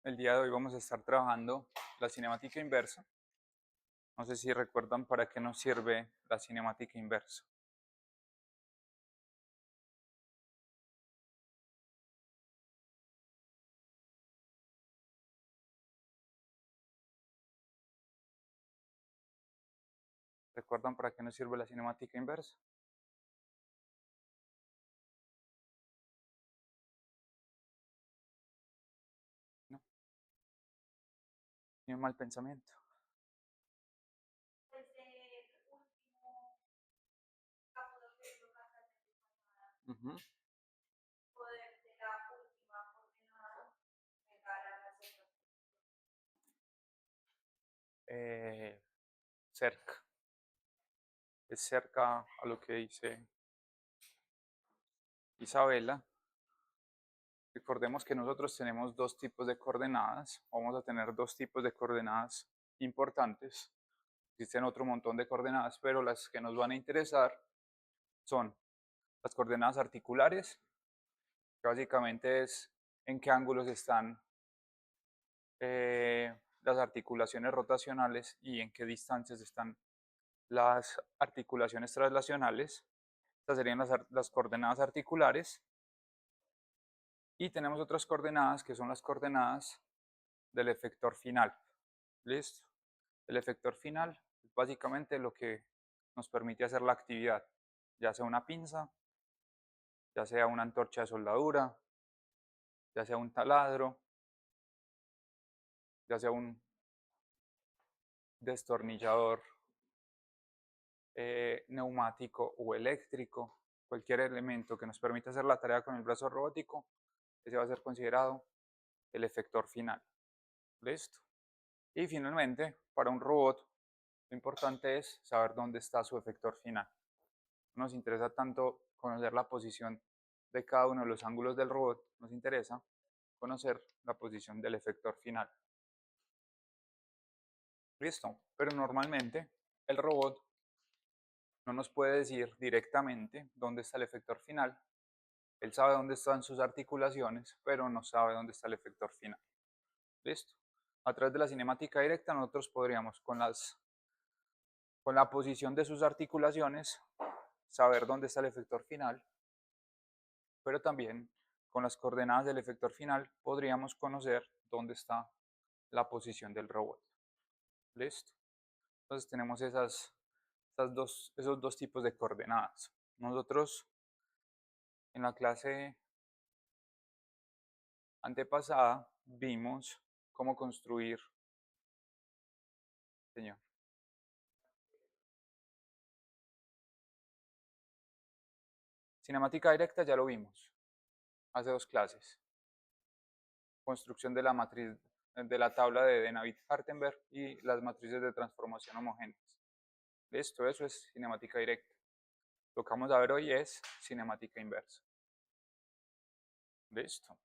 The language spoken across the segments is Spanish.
El día de hoy vamos a estar trabajando la cinemática inversa. No sé si recuerdan para qué nos sirve la cinemática inversa. ¿Recuerdan para qué nos sirve la cinemática inversa? No, ni un mal pensamiento. Ujú. Eh, cerca. Es cerca a lo que dice Isabela. Recordemos que nosotros tenemos dos tipos de coordenadas. Vamos a tener dos tipos de coordenadas importantes. Existen otro montón de coordenadas, pero las que nos van a interesar son las coordenadas articulares, que básicamente es en qué ángulos están las articulaciones rotacionales y en qué distancias están las articulaciones traslacionales. Estas serían las coordenadas articulares. Y tenemos otras coordenadas que son las coordenadas del efector final. ¿Listo? El efector final es básicamente lo que nos permite hacer la actividad, ya sea una pinza, ya sea una antorcha de soldadura, ya sea un taladro, ya sea un destornillador neumático o eléctrico, cualquier elemento que nos permita hacer la tarea con el brazo robótico, ese va a ser considerado el efector final. ¿Listo? Y finalmente, para un robot, lo importante es saber dónde está su efector final. No nos interesa tanto conocer la posición de cada uno de los ángulos del robot, nos interesa conocer la posición del efector final. Listo, pero normalmente el robot no nos puede decir directamente dónde está el efector final. Él sabe dónde están sus articulaciones, pero no sabe dónde está el efector final. ¿Listo? A través de la cinemática directa nosotros podríamos con la posición de sus articulaciones saber dónde está el efector final, pero también con las coordenadas del efector final podríamos conocer dónde está la posición del robot. ¿Listo? Entonces tenemos esos dos tipos de coordenadas. Nosotros en la clase antepasada vimos cómo construir, señor. Cinemática directa ya lo vimos hace dos clases. Construcción de la matriz de la tabla de Navier-Hartenberg y las matrices de transformación homogéneas. Listo, eso es cinemática directa. Lo que vamos a ver hoy es cinemática inversa. Listo.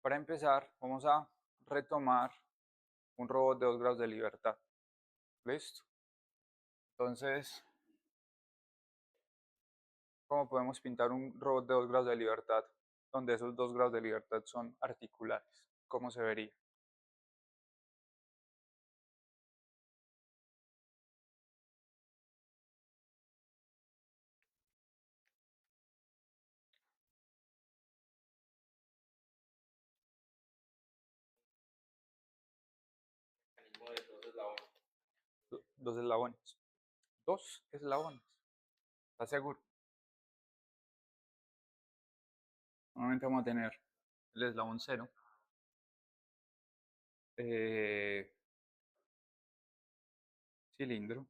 Para empezar, vamos a retomar un robot de 2 grados de libertad. Listo. Entonces, ¿cómo podemos pintar un robot de 2 grados de libertad donde esos 2 grados de libertad son articulares? ¿Cómo se vería? Dos eslabones. Dos eslabones. ¿Estás seguro? Normalmente vamos a tener el eslabón cero. Cilindro.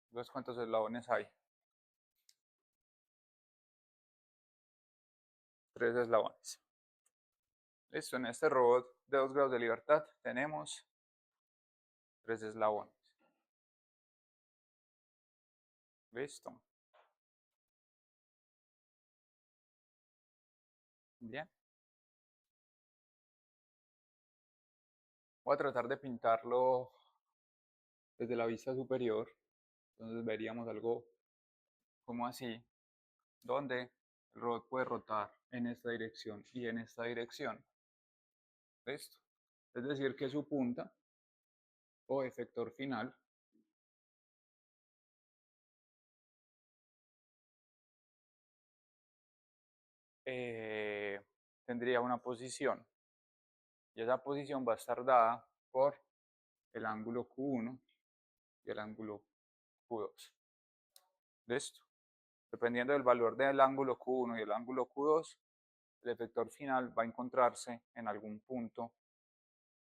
Entonces, ¿cuántos eslabones hay? Tres eslabones. Listo, en este robot de 2 grados de libertad tenemos tres eslabones. Listo. Bien. Voy a tratar de pintarlo desde la vista superior. Entonces veríamos algo como así, donde el robot puede rotar en esta dirección y en esta dirección. ¿Listo? Es decir, que su punta o efector final eh, tendría una posición y esa posición va a estar dada por el ángulo Q1 y el ángulo Q2. ¿Listo? Dependiendo del valor del ángulo Q1 y el ángulo Q2, el efector final va a encontrarse en algún punto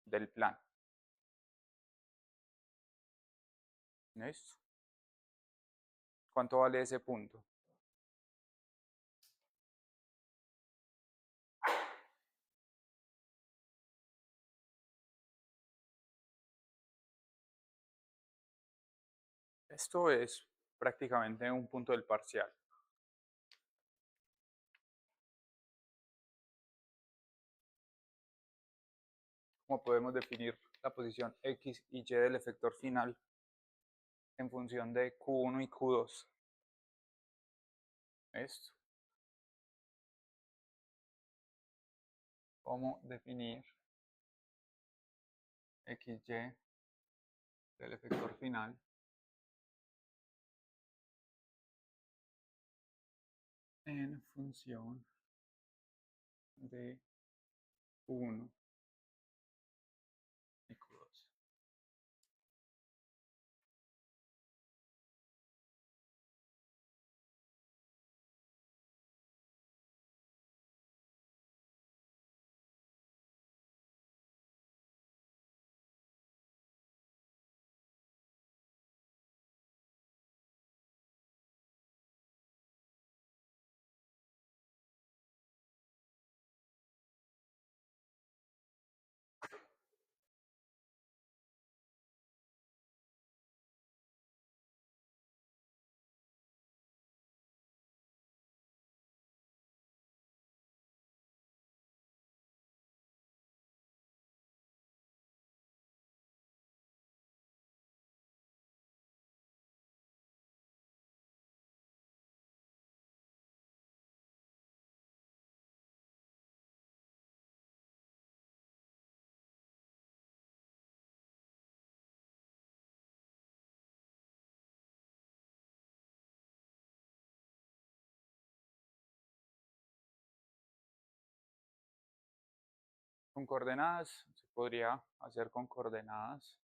del plano. ¿Listo? ¿Cuánto vale ese punto? Esto es prácticamente un punto del parcial. ¿Cómo podemos definir la posición X y Y del efector final en función de Q1 y Q2? Esto. ¿Cómo definir X, Y del efector final en función de Q1 y Q2? Con coordenadas se podría hacer con coordenadas,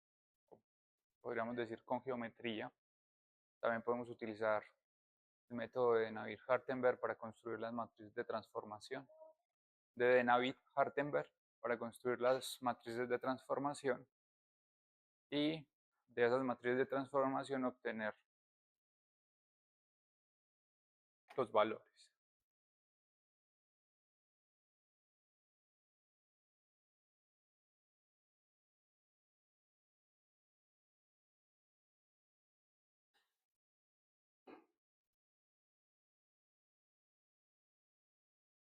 podríamos decir con geometría. También podemos utilizar el método de Navier-Hartenberg para construir las matrices de transformación. De Navier-Hartenberg para construir las matrices de transformación y de esas matrices de transformación obtener los valores.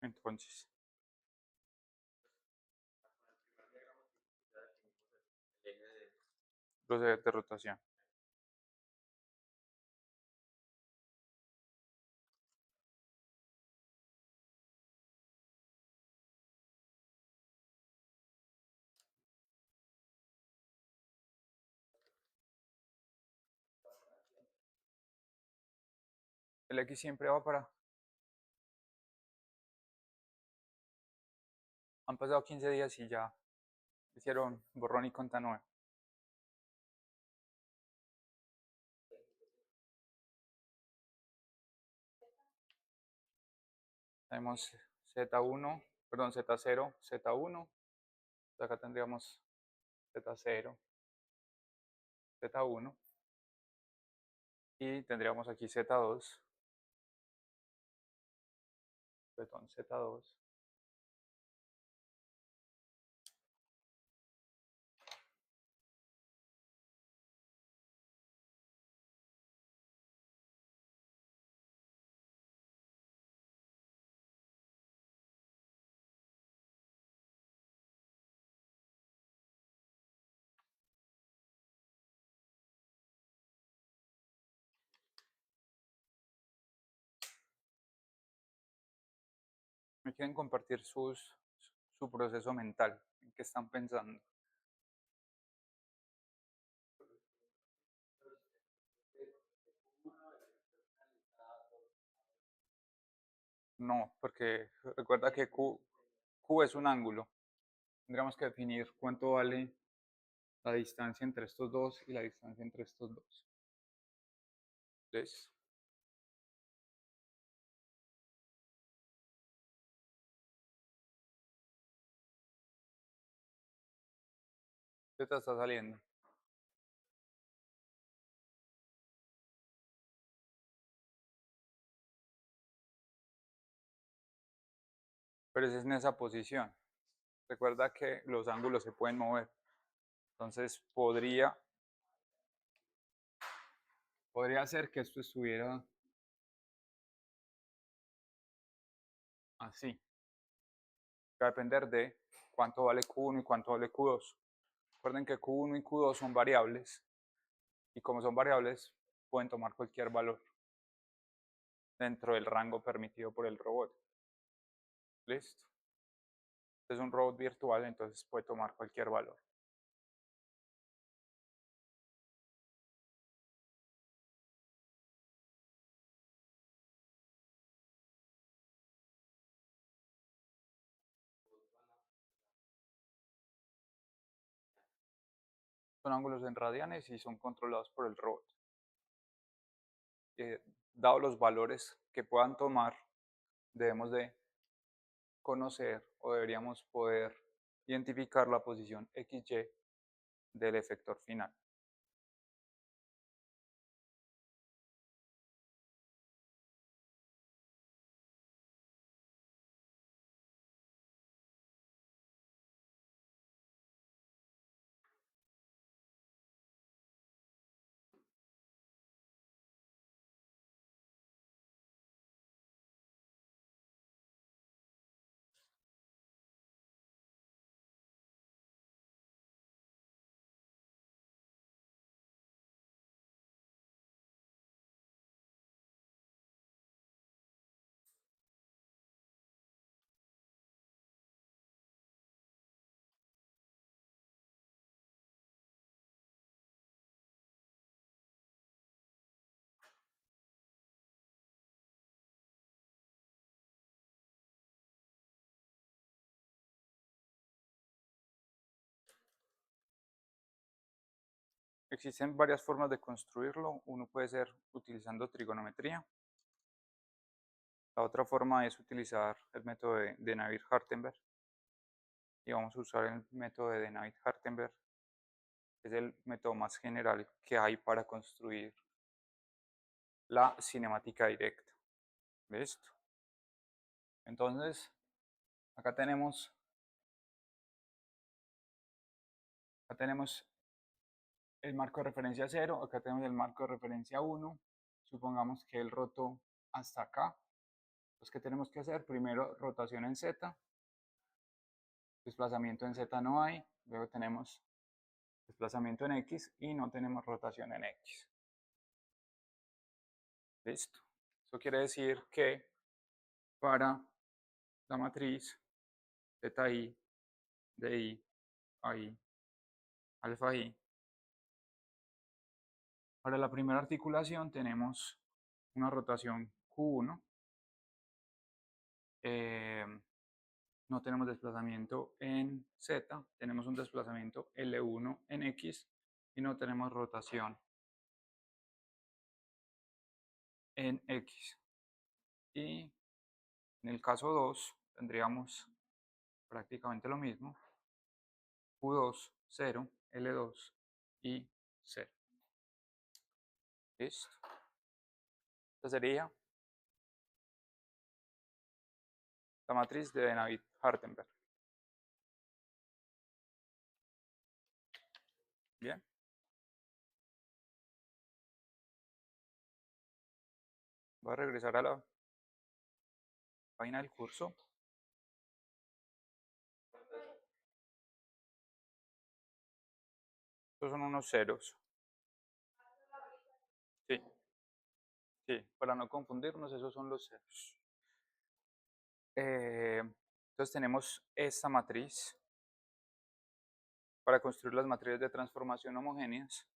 Entonces, los ejes de rotación. El X siempre va para... Han pasado 15 días y ya hicieron borrón y cuenta nueva. Tenemos Z1, perdón, Z0, Z1. Acá tendríamos Z0, Z1. Y tendríamos aquí Z2, perdón, Z2. me quieren compartir su proceso mental, en qué están pensando. No, porque recuerda que Q es un ángulo. Tendríamos que definir cuánto vale la distancia entre estos dos y la distancia entre estos dos. Entonces, ¿qué te está saliendo? Pero es en esa posición. Recuerda que los ángulos se pueden mover. Entonces podría ser que esto estuviera así. Va a depender de cuánto vale Q1 y cuánto vale Q2. Recuerden que Q1 y Q2 son variables. Y como son variables, pueden tomar cualquier valor dentro del rango permitido por el robot. ¿Listo? Este es un robot virtual, entonces puede tomar cualquier valor. Son ángulos en radianes y son controlados por el robot. Dado los valores que puedan tomar, debemos de conocer o deberíamos poder identificar la posición XY del efector final. Existen varias formas de construirlo. Uno puede ser utilizando trigonometría. La otra forma es utilizar el método de Navier-Hartenberg. Y vamos a usar el método de Navier-Hartenberg, que es el método más general que hay para construir la cinemática directa. ¿Listo? Entonces, acá tenemos, el marco de referencia 0, acá tenemos el marco de referencia 1. Supongamos que él rotó hasta acá. Entonces, ¿qué tenemos que hacer? Primero, rotación en Z. Desplazamiento en Z no hay. Luego tenemos desplazamiento en X y no tenemos rotación en X. Listo. Eso quiere decir que para la matriz ZI, DI, AI, alfa I, para la primera articulación tenemos una rotación Q1. No tenemos desplazamiento en Z, tenemos un desplazamiento L1 en X y no tenemos rotación en X. Y en el caso 2 tendríamos prácticamente lo mismo, Q2, 0, L2 y 0. ¿Listo? Esta sería la matriz de Navier-Hartenberg. Bien. Voy a regresar a la página del curso. Estos son unos ceros. Sí, sí, para no confundirnos, esos son los ceros. Entonces tenemos esta matriz para construir las matrices de transformación homogéneas.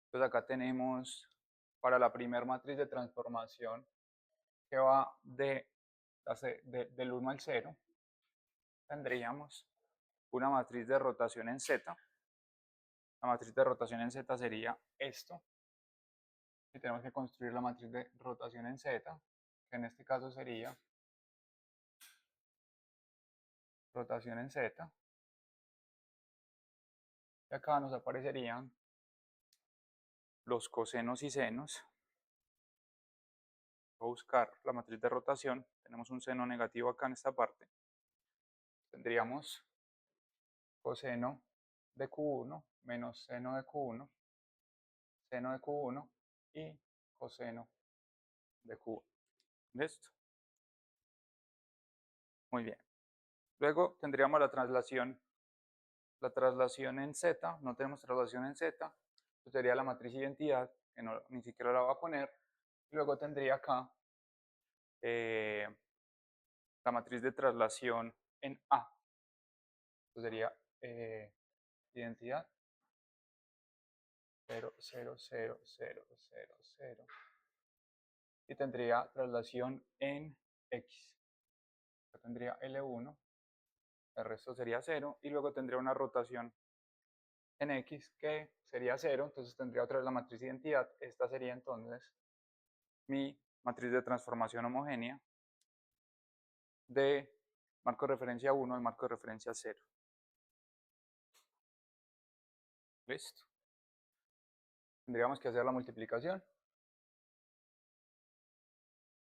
Entonces acá tenemos para la primera matriz de transformación que va del 1 al 0, tendríamos una matriz de rotación en Z. La matriz de rotación en Z sería esto. Y tenemos que construir la matriz de rotación en Z, que en este caso sería rotación en Z. Y acá nos aparecerían los cosenos y senos. Voy a buscar la matriz de rotación. Tenemos un seno negativo acá en esta parte. Tendríamos coseno de Q1 menos seno de Q1, seno de Q1 y coseno de Q1. ¿Listo? Muy bien. Luego tendríamos la traslación en Z. No tenemos traslación en Z. Pues sería la matriz identidad, que no, ni siquiera la voy a poner. Luego tendría acá la matriz de traslación en A. Entonces sería identidad 0, 0, 0, 0, 0, 0. Y tendría traslación en X. Acá tendría L1, el resto sería 0. Y luego tendría una rotación en X que sería 0. Entonces tendría otra vez la matriz de identidad. Esta sería entonces mi matriz de transformación homogénea de marco de referencia 1 y marco de referencia 0. ¿Listo? Tendríamos que hacer la multiplicación.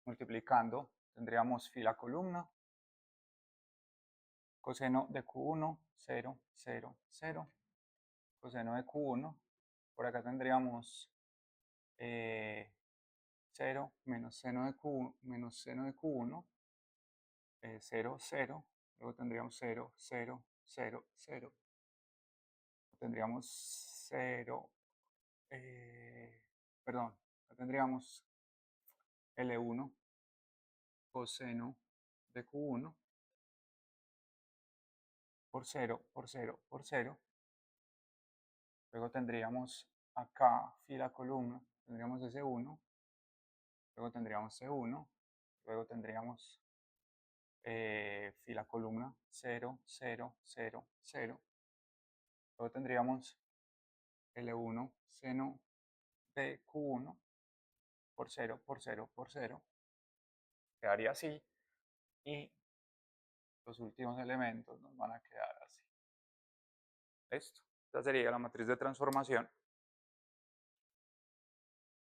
Multiplicando, tendríamos fila columna, coseno de Q1, 0, 0, 0, coseno de Q1, por acá tendríamos 0 menos seno de Q1, 0, 0, luego tendríamos 0, 0, 0, 0, tendríamos 0, perdón, tendríamos L1 coseno de Q1 por 0, por 0, por 0. Luego tendríamos acá fila columna, tendríamos S1, luego tendríamos C1, luego tendríamos fila columna 0, 0, 0, 0. Luego tendríamos L1 seno de Q1 por 0, por 0, por 0. Quedaría así. Y los últimos elementos nos van a quedar así. Listo. Esta sería la matriz de transformación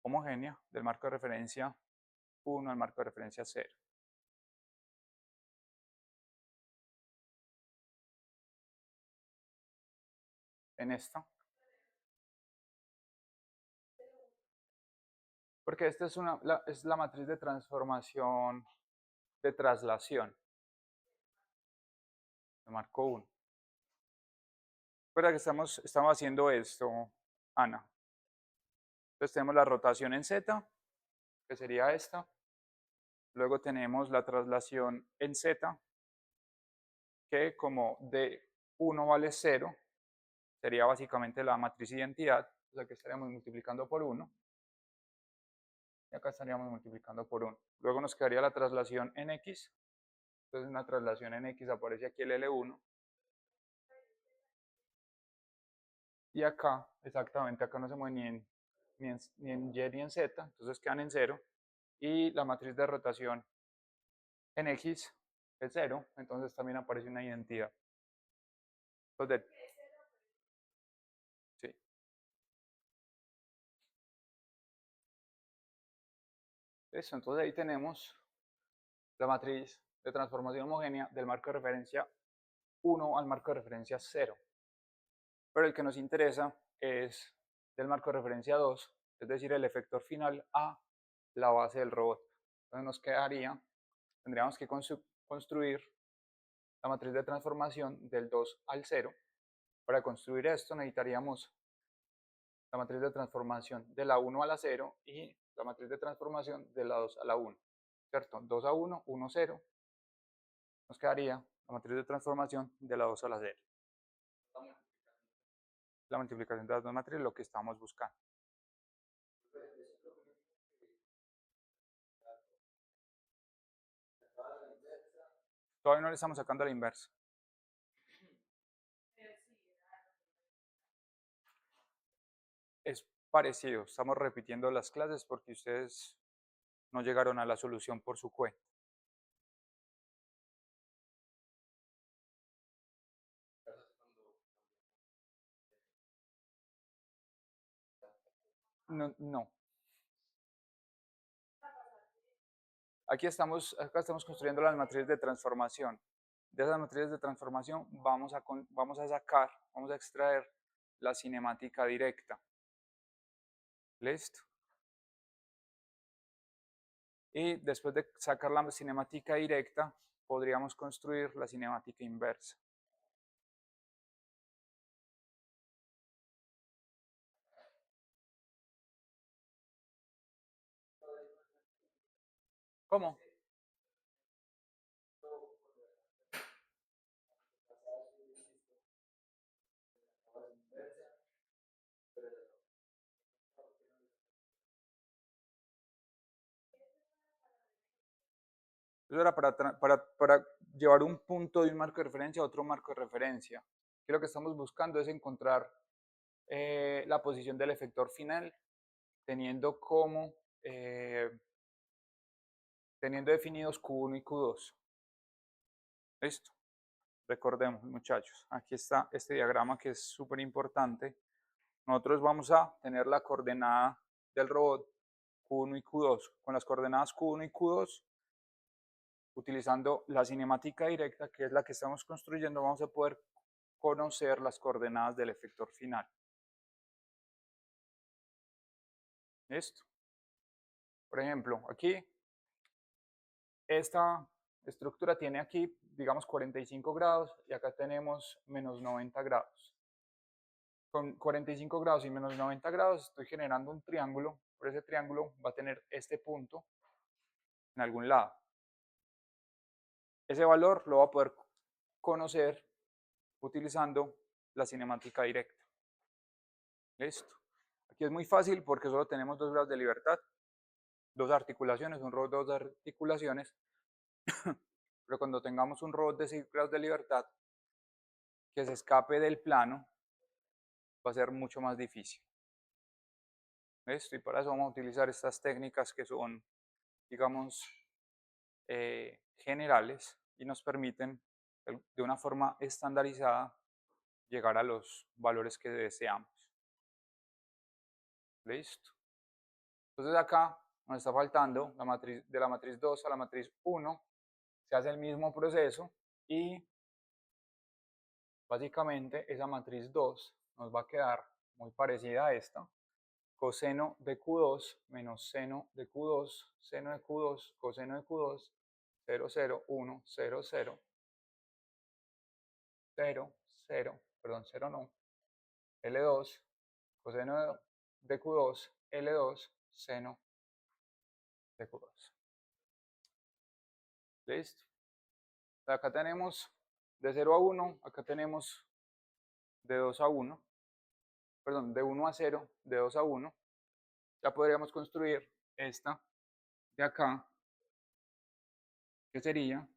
homogénea del marco de referencia 1 al marco de referencia 0. En esta. Porque esta es la matriz de transformación de traslación. Me marco 1. Recuerda que estamos haciendo esto, Ana. Entonces tenemos la rotación en Z, que sería esta. Luego tenemos la traslación en Z, que como D1 vale 0, sería básicamente la matriz identidad, o sea que estaríamos multiplicando por 1. Y acá estaríamos multiplicando por 1. Luego nos quedaría la traslación en X. Entonces una traslación en X aparece aquí el L1. Y acá, exactamente, acá no se mueve ni en Y ni en Z, entonces quedan en 0. Y la matriz de rotación en X es 0, entonces también aparece una identidad. Entonces, sí. Eso, entonces ahí tenemos la matriz de transformación homogénea del marco de referencia 1 al marco de referencia 0. Pero el que nos interesa es del marco de referencia 2, es decir, el efector final a la base del robot. Entonces nos quedaría, tendríamos que construir la matriz de transformación del 2 al 0. Para construir esto necesitaríamos la matriz de transformación de la 1 a la 0 y la matriz de transformación de la 2 a la 1. ¿Cierto? 2 a 1, 1, 0. nos quedaría la matriz de transformación de la 2 a la 0. La multiplicación de las dos matrices, lo que estamos buscando. Todavía no le estamos sacando la inversa. Es parecido, estamos repitiendo las clases porque ustedes no llegaron a la solución por su cuenta. No, no. Acá estamos construyendo las matrices de transformación. De esas matrices de transformación vamos a extraer la cinemática directa. ¿Listo? Y después de sacar la cinemática directa, podríamos construir la cinemática inversa. ¿Cómo? Eso era para llevar un punto de un marco de referencia a otro marco de referencia. Que lo que estamos buscando es encontrar la posición del efector final, teniendo definidos Q1 y Q2. ¿Listo? Recordemos, muchachos, aquí está este diagrama que es súper importante. Nosotros vamos a tener la coordenada del robot Q1 y Q2. Con las coordenadas Q1 y Q2, utilizando la cinemática directa, que es la que estamos construyendo, vamos a poder conocer las coordenadas del efector final. ¿Listo? Por ejemplo, aquí, esta estructura tiene aquí, digamos, 45 grados y acá tenemos menos 90 grados. Con 45 grados y menos 90 grados estoy generando un triángulo. Por ese triángulo va a tener este punto en algún lado. Ese valor lo va a poder conocer utilizando la cinemática directa. ¿Listo? Aquí es muy fácil porque solo tenemos 2 grados de libertad, 2 articulaciones, un robot de 2 articulaciones, pero cuando tengamos un robot de 6 grados de libertad que se escape del plano, va a ser mucho más difícil. ¿Listo? Y para eso vamos a utilizar estas técnicas que son, digamos, generales y nos permiten de una forma estandarizada llegar a los valores que deseamos. ¿Listo? Entonces acá nos está faltando la matriz, de la matriz 2 a la matriz 1, se hace el mismo proceso y básicamente esa matriz 2 nos va a quedar muy parecida a esta. Coseno de Q2 menos seno de Q2, seno de Q2, coseno de Q2, 0, 0, 1, 0, 0, 0, 0, perdón, 0 no, L2, coseno de Q2, L2, seno de Q2. ¿Listo? Acá tenemos de 0 a 1, acá tenemos de 2 a 1, perdón, de 1 a 0, de 2 a 1. Ya podríamos construir esta de acá, que sería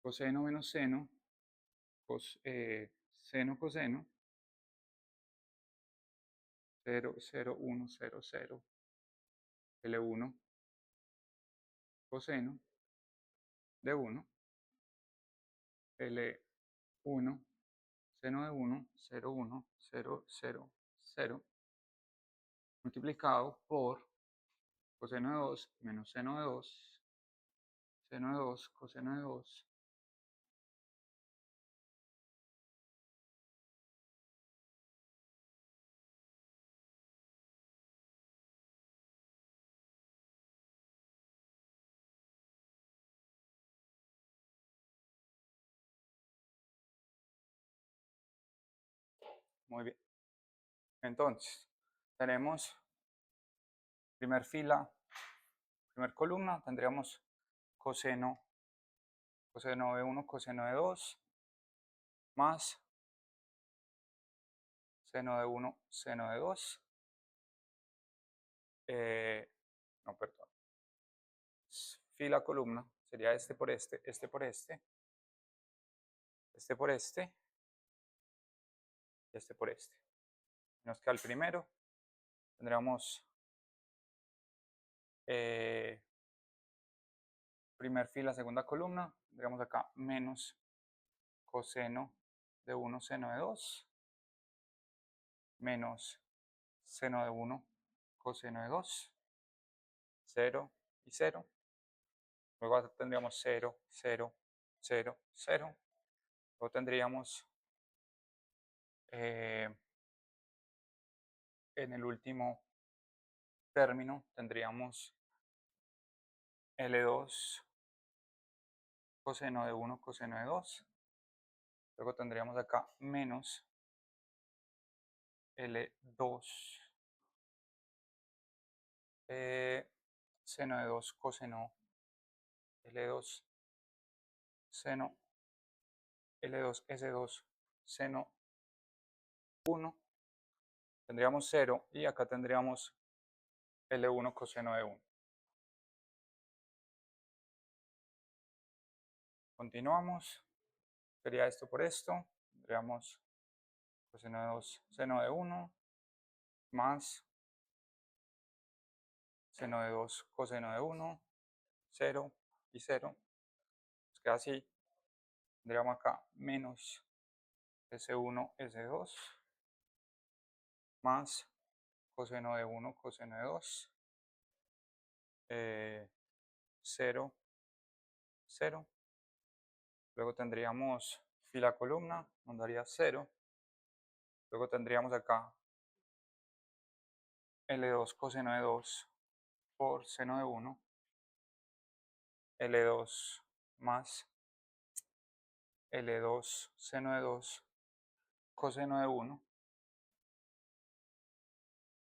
coseno menos seno, seno coseno, 0, 0, 1, 0, 0, L1, coseno de 1, L1, seno de 1, 0, 1, 0, 0, 0, multiplicado por coseno de 2 menos seno de 2, seno de 2, coseno de 2, muy bien. Entonces, tenemos primer fila, primer columna, tendríamos coseno de 1, coseno de 2, más seno de 1, seno de 2. No, perdón. Fila columna sería este por este, este por este, este por este y este por este. Nos queda el primero. Tendríamos primer fila, segunda columna. Tendríamos acá menos coseno de 1, seno de 2, menos seno de 1, coseno de 2, 0 y 0. Luego tendríamos 0, 0, 0, 0. Luego tendríamos en el último término, tendríamos L2 coseno de 1, coseno de 2. Luego tendríamos acá menos L2 seno de 2 coseno L2 seno L2 S2 seno 1. Tendríamos 0 y acá tendríamos L1 coseno de 1. Continuamos. Sería esto por esto. Tendríamos coseno de 2 seno de 1 más seno de 2 coseno de 1, 0 y 0. Nos queda así. Tendríamos acá menos S1, S2 más coseno de 1, coseno de 2, 0, 0. Luego tendríamos fila columna, nos daría 0. Luego tendríamos acá L2 coseno de 2 por seno de 1, L2 más L2 seno de 2 coseno de 1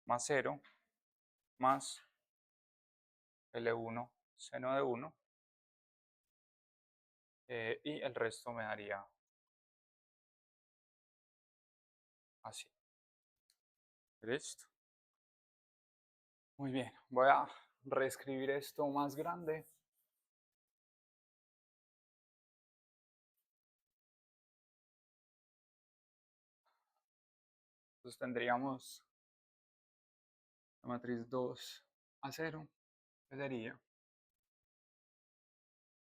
más 0 más L1 seno de 1 y el resto me daría así. Listo. Muy bien, voy a reescribir esto más grande. Entonces tendríamos la matriz 2 a 0, que sería,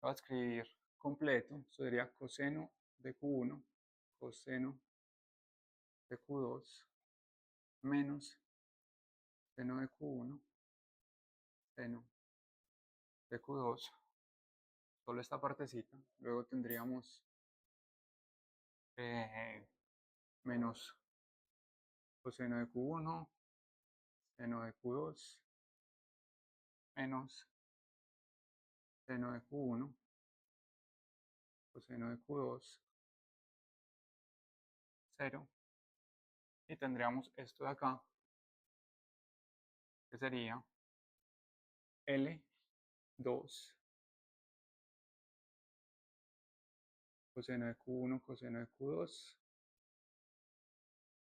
voy a escribir completo, sería coseno de Q1, coseno de Q2, menos seno de Q1, seno de Q2, solo esta partecita. Luego tendríamos menos coseno de Q1, seno de Q2, menos seno de Q1, coseno de Q2, 0. Y tendríamos esto de acá, que sería L2 coseno de Q1, coseno de Q2,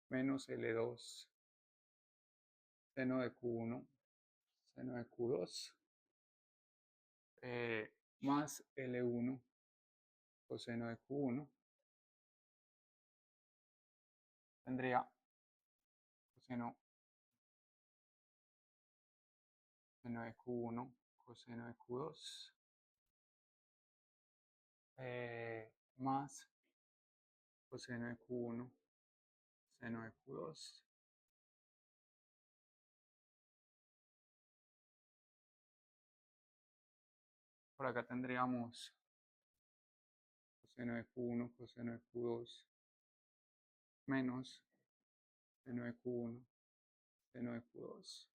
menos L2 seno de Q1, seno de Q2, más L1 coseno de Q1, tendría coseno de Q1, coseno de Q2, más coseno de Q1, seno de Q2. Por acá tendríamos coseno de Q1, coseno de Q2, menos seno de Q1, seno de Q2,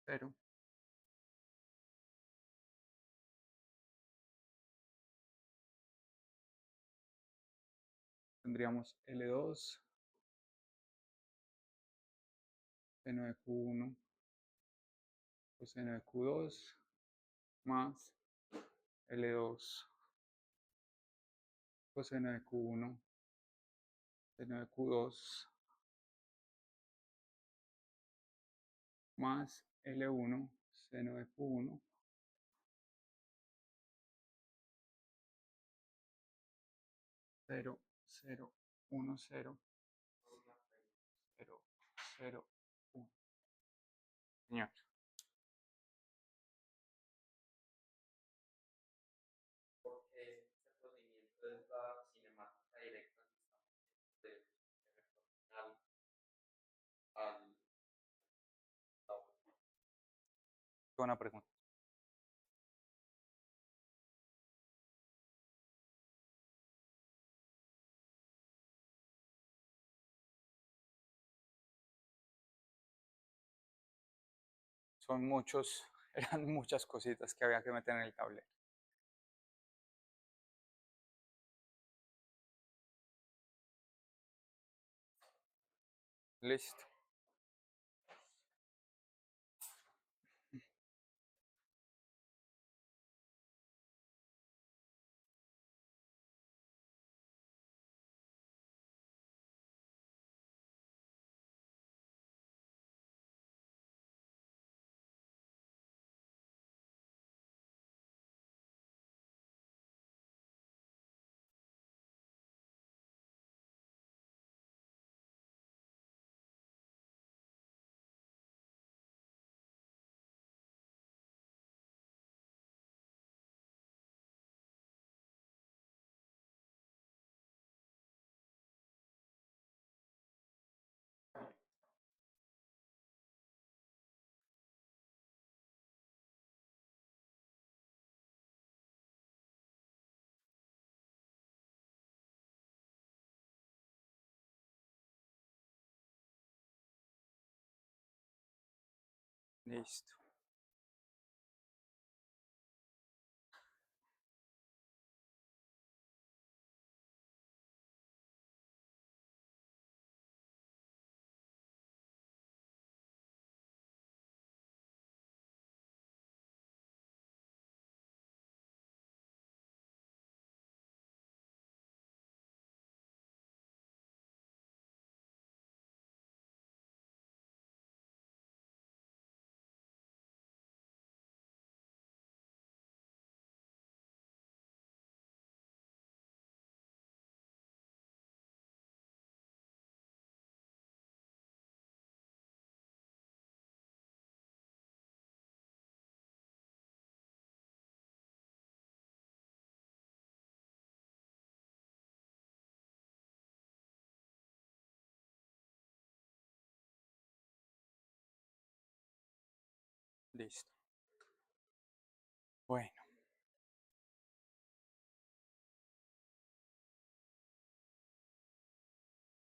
0. Tendríamos L2 seno de Q1, coseno de Q2, más L2 coseno de Q1 seno de Q2 más L1 seno de Q1 0, 0, 1, 0, 0, 0, 1. Señor. Porque este procedimiento es la cinemática directa del efecto final al Buena pregunta. Son muchos, eran muchas cositas que había que meter en el tablero. Listo. Listo. Listo. Bueno.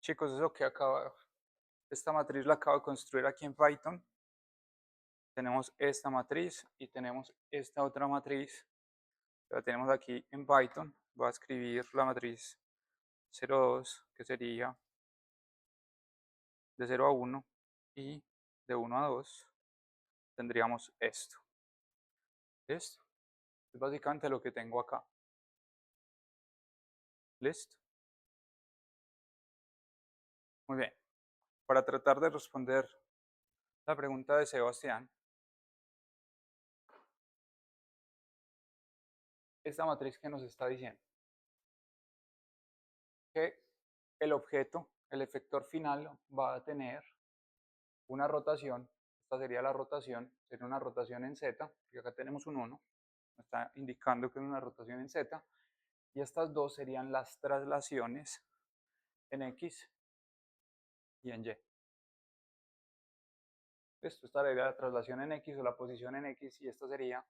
Chicos, eso que esta matriz la acabo de construir aquí en Python. Tenemos esta matriz y tenemos esta otra matriz. La tenemos aquí en Python. Voy a escribir la matriz 0,2, que sería de 0 a 1, y de 1 a 2 tendríamos esto. ¿Listo? Es básicamente lo que tengo acá. ¿Listo? Muy bien. Para tratar de responder la pregunta de Sebastián, esta matriz que nos está diciendo que el objeto, el efector final, va a tener una rotación. Esta sería la rotación, sería una rotación en Z, porque acá tenemos un 1, está indicando que es una rotación en Z, y estas dos serían las traslaciones en X y en Y. Esto sería la traslación en X o la posición en X, y esta sería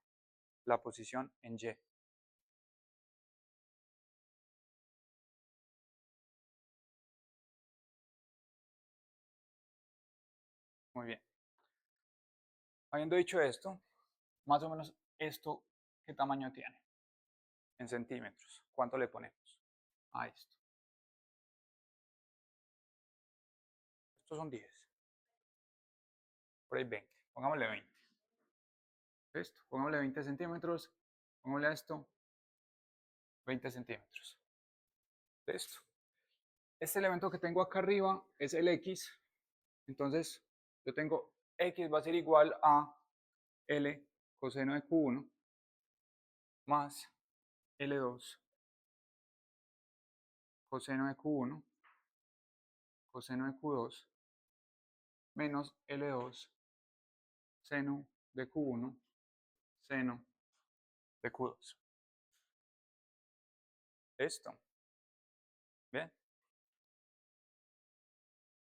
la posición en Y. Muy bien. Habiendo dicho esto, más o menos esto, ¿qué tamaño tiene? En centímetros. ¿Cuánto le ponemos a esto? Estos son 10. Por ahí 20. Pongámosle 20. ¿Listo? Pongámosle 20 centímetros. Pongámosle a esto 20 centímetros. Listo. Este elemento que tengo acá arriba es el X. Entonces, yo tengo X va a ser igual a L coseno de Q1 más L2 coseno de Q1 coseno de Q2 menos L2 seno de Q1 seno de Q2. Listo. Bien.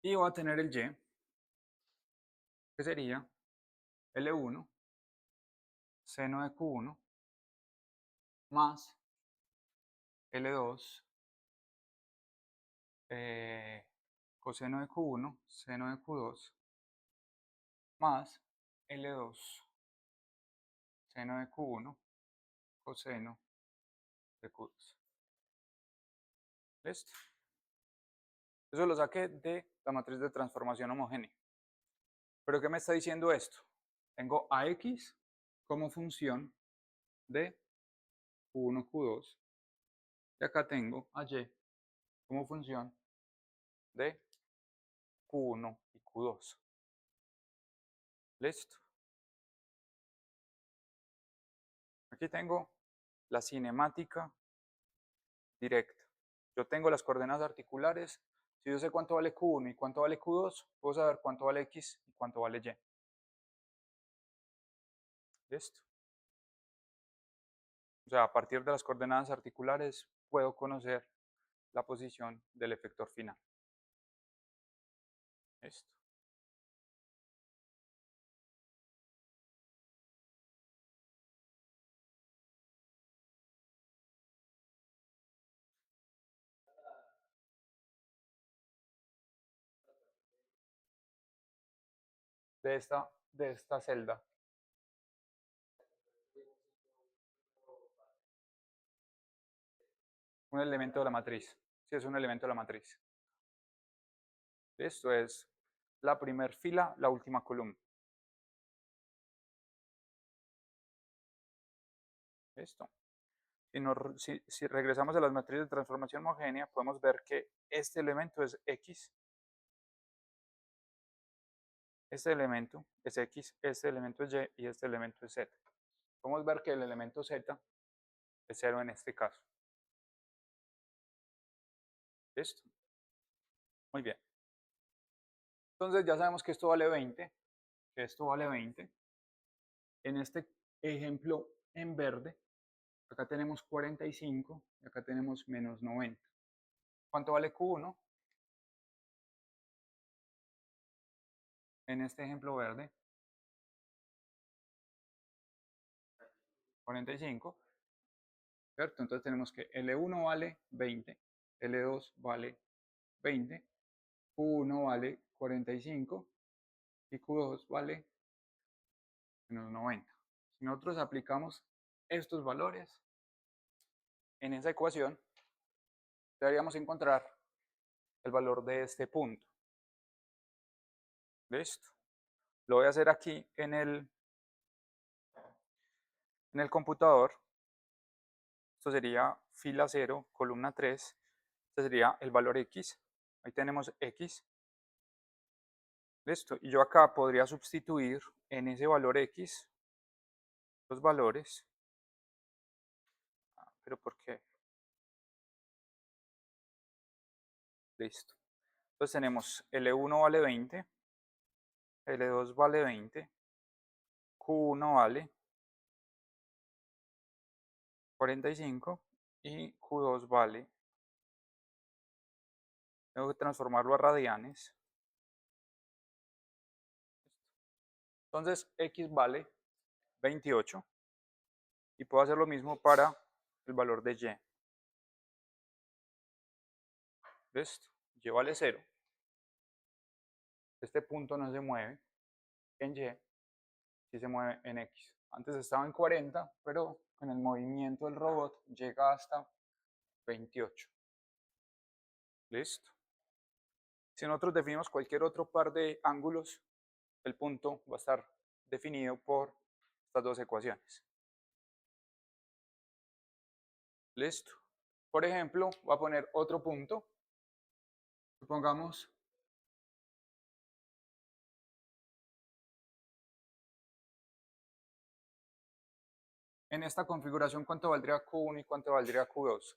Y voy a tener el Y, que sería L1 seno de Q1 más L2 coseno de Q1 seno de Q2 más L2 seno de Q1 coseno de Q2. ¿Listo? Eso lo saqué de la matriz de transformación homogénea. ¿Pero qué me está diciendo esto? Tengo a X como función de Q1, Q2. Y acá tengo a Y como función de Q1 y Q2. ¿Listo? Aquí tengo la cinemática directa. Yo tengo las coordenadas articulares. Si yo sé cuánto vale Q1 y cuánto vale Q2, puedo saber cuánto vale X y cuánto vale Y. ¿Listo? O sea, a partir de las coordenadas articulares puedo conocer la posición del efector final. ¿Listo? De esta celda. Un elemento de la matriz. Sí, es un elemento de la matriz. Esto es la primera fila, la última columna. ¿Listo? Si regresamos a las matrices de transformación homogénea, podemos ver que este elemento es X, este elemento es X, este elemento es Y y este elemento es Z. Podemos ver que el elemento Z es 0 en este caso. ¿Listo? Muy bien. Entonces ya sabemos que esto vale 20, que esto vale 20. En este ejemplo en verde, acá tenemos 45 y acá tenemos menos 90. ¿Cuánto vale Q1? En este ejemplo verde, 45, ¿cierto? Entonces tenemos que L1 vale 20, L2 vale 20, Q1 vale 45 y Q2 vale menos 90. Si nosotros aplicamos estos valores en esa ecuación, deberíamos encontrar el valor de este punto. ¿Listo? Lo voy a hacer aquí en el computador. Esto sería fila 0, columna 3. Este sería el valor X. Ahí tenemos X. Listo. Y yo acá podría sustituir en ese valor X los valores. ¿Pero por qué? Listo. Entonces tenemos L1 vale 20, L2 vale 20, Q1 vale 45 y Q2 vale, tengo que transformarlo a radianes. Entonces X vale 28 y puedo hacer lo mismo para el valor de Y. ¿Listo? Y vale 0. Este punto no se mueve en Y, sí se mueve en X. Antes estaba en 40, pero con el movimiento del robot llega hasta 28. ¿Listo? Si nosotros definimos cualquier otro par de ángulos, el punto va a estar definido por estas dos ecuaciones. ¿Listo? Por ejemplo, voy a poner otro punto. Supongamos en esta configuración cuánto valdría Q1 y cuánto valdría Q2.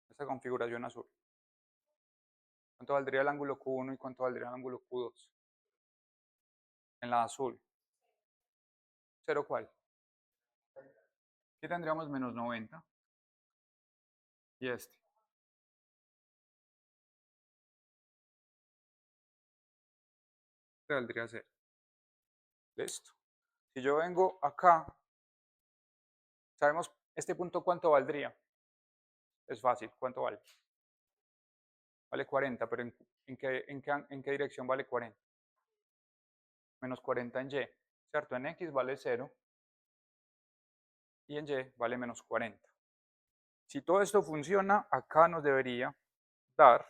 Esta configuración azul. ¿Cuánto valdría el ángulo Q1 y cuánto valdría el ángulo Q2? En la azul. ¿Cero cuál? Aquí tendríamos menos 90. Y este. Este valdría 0. Listo. Si yo vengo acá, sabemos este punto cuánto valdría. Es fácil, ¿cuánto vale? Vale 40, pero ¿en qué dirección vale 40? Menos 40 en Y, ¿cierto? En X vale 0 y en Y vale menos 40. Si todo esto funciona, acá nos debería dar,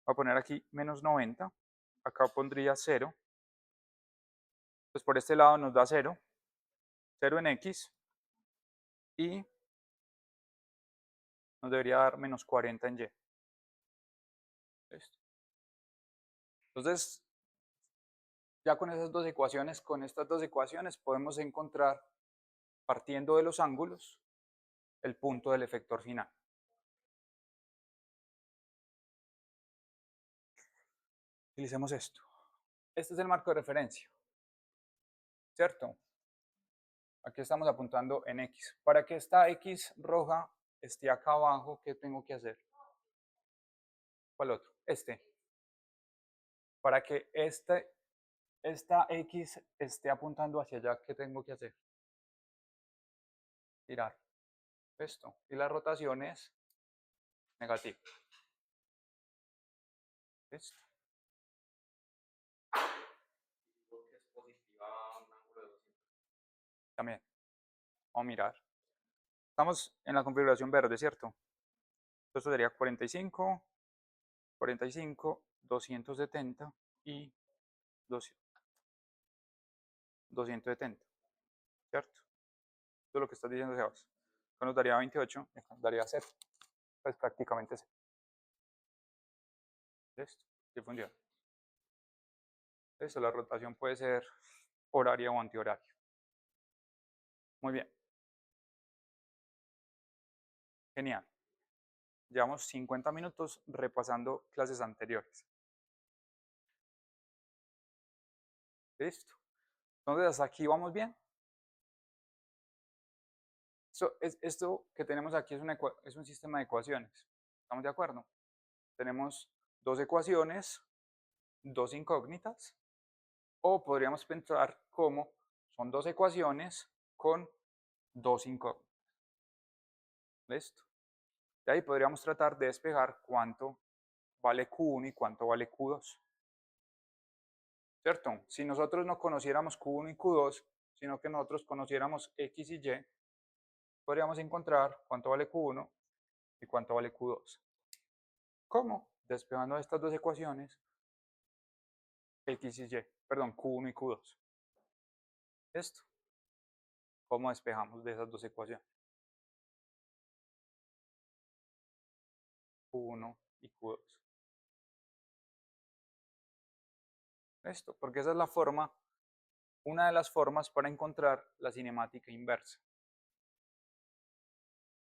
voy a poner aquí menos 90, acá pondría 0, pues por este lado nos da 0, 0 en X, y nos debería dar menos 40 en Y. ¿Listo? Entonces, ya con esas dos ecuaciones, con estas dos ecuaciones podemos encontrar, partiendo de los ángulos, el punto del efector final. Utilicemos esto. Este es el marco de referencia, ¿cierto? Aquí estamos apuntando en X. Para que esta X roja esté acá abajo, ¿qué tengo que hacer? ¿Cuál otro? Este. Para que esta X esté apuntando hacia allá, ¿qué tengo que hacer? Girar. Esto. Y la rotación es negativa. Listo. Porque es positiva a un ángulo de 200. También. Vamos a mirar. Estamos en la configuración verde, ¿cierto? Esto sería 45, 45, 270 y 270, ¿cierto? Eso es lo que estás diciendo, Sebas. Esto nos daría 28, nos daría 0. Pues prácticamente 0. ¿Listo? Sí funciona. Listo, la rotación puede ser horaria o antihoraria. Muy bien. Genial. Llevamos 50 minutos repasando clases anteriores. Listo. Entonces, hasta aquí vamos bien. Esto que tenemos aquí es un sistema de ecuaciones. ¿Estamos de acuerdo? Tenemos dos ecuaciones, dos incógnitas, o podríamos pensar como son dos ecuaciones con dos incógnitas. ¿Listo? De ahí podríamos tratar de despejar cuánto vale Q1 y cuánto vale Q2. ¿Cierto? Si nosotros no conociéramos Q1 y Q2, sino que nosotros conociéramos X y Y, podríamos encontrar cuánto vale Q1 y cuánto vale Q2. ¿Cómo? Despejando estas dos ecuaciones, X y Y, perdón, Q1 y Q2. ¿Esto? ¿Cómo despejamos de esas dos ecuaciones? Q1 y Q2. Esto, porque esa es la forma, una de las formas para encontrar la cinemática inversa.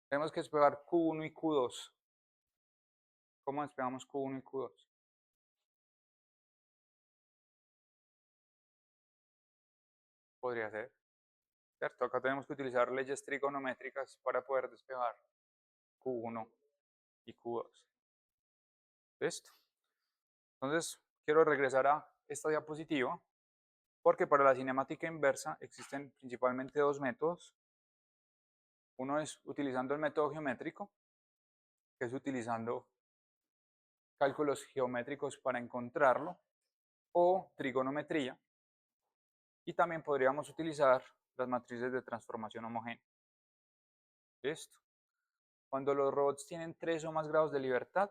Tenemos que despejar Q1 y Q2. ¿Cómo despejamos Q1 y Q2? Podría ser, ¿cierto? Acá tenemos que utilizar leyes trigonométricas para poder despejar Q1 y Q2. ¿Listo? Entonces, quiero regresar a esta diapositiva, porque para la cinemática inversa existen principalmente dos métodos. Uno es utilizando el método geométrico, que es utilizando cálculos geométricos para encontrarlo, o trigonometría, y también podríamos utilizar las matrices de transformación homogénea. ¿Listo? Cuando los robots tienen 3 o más grados de libertad,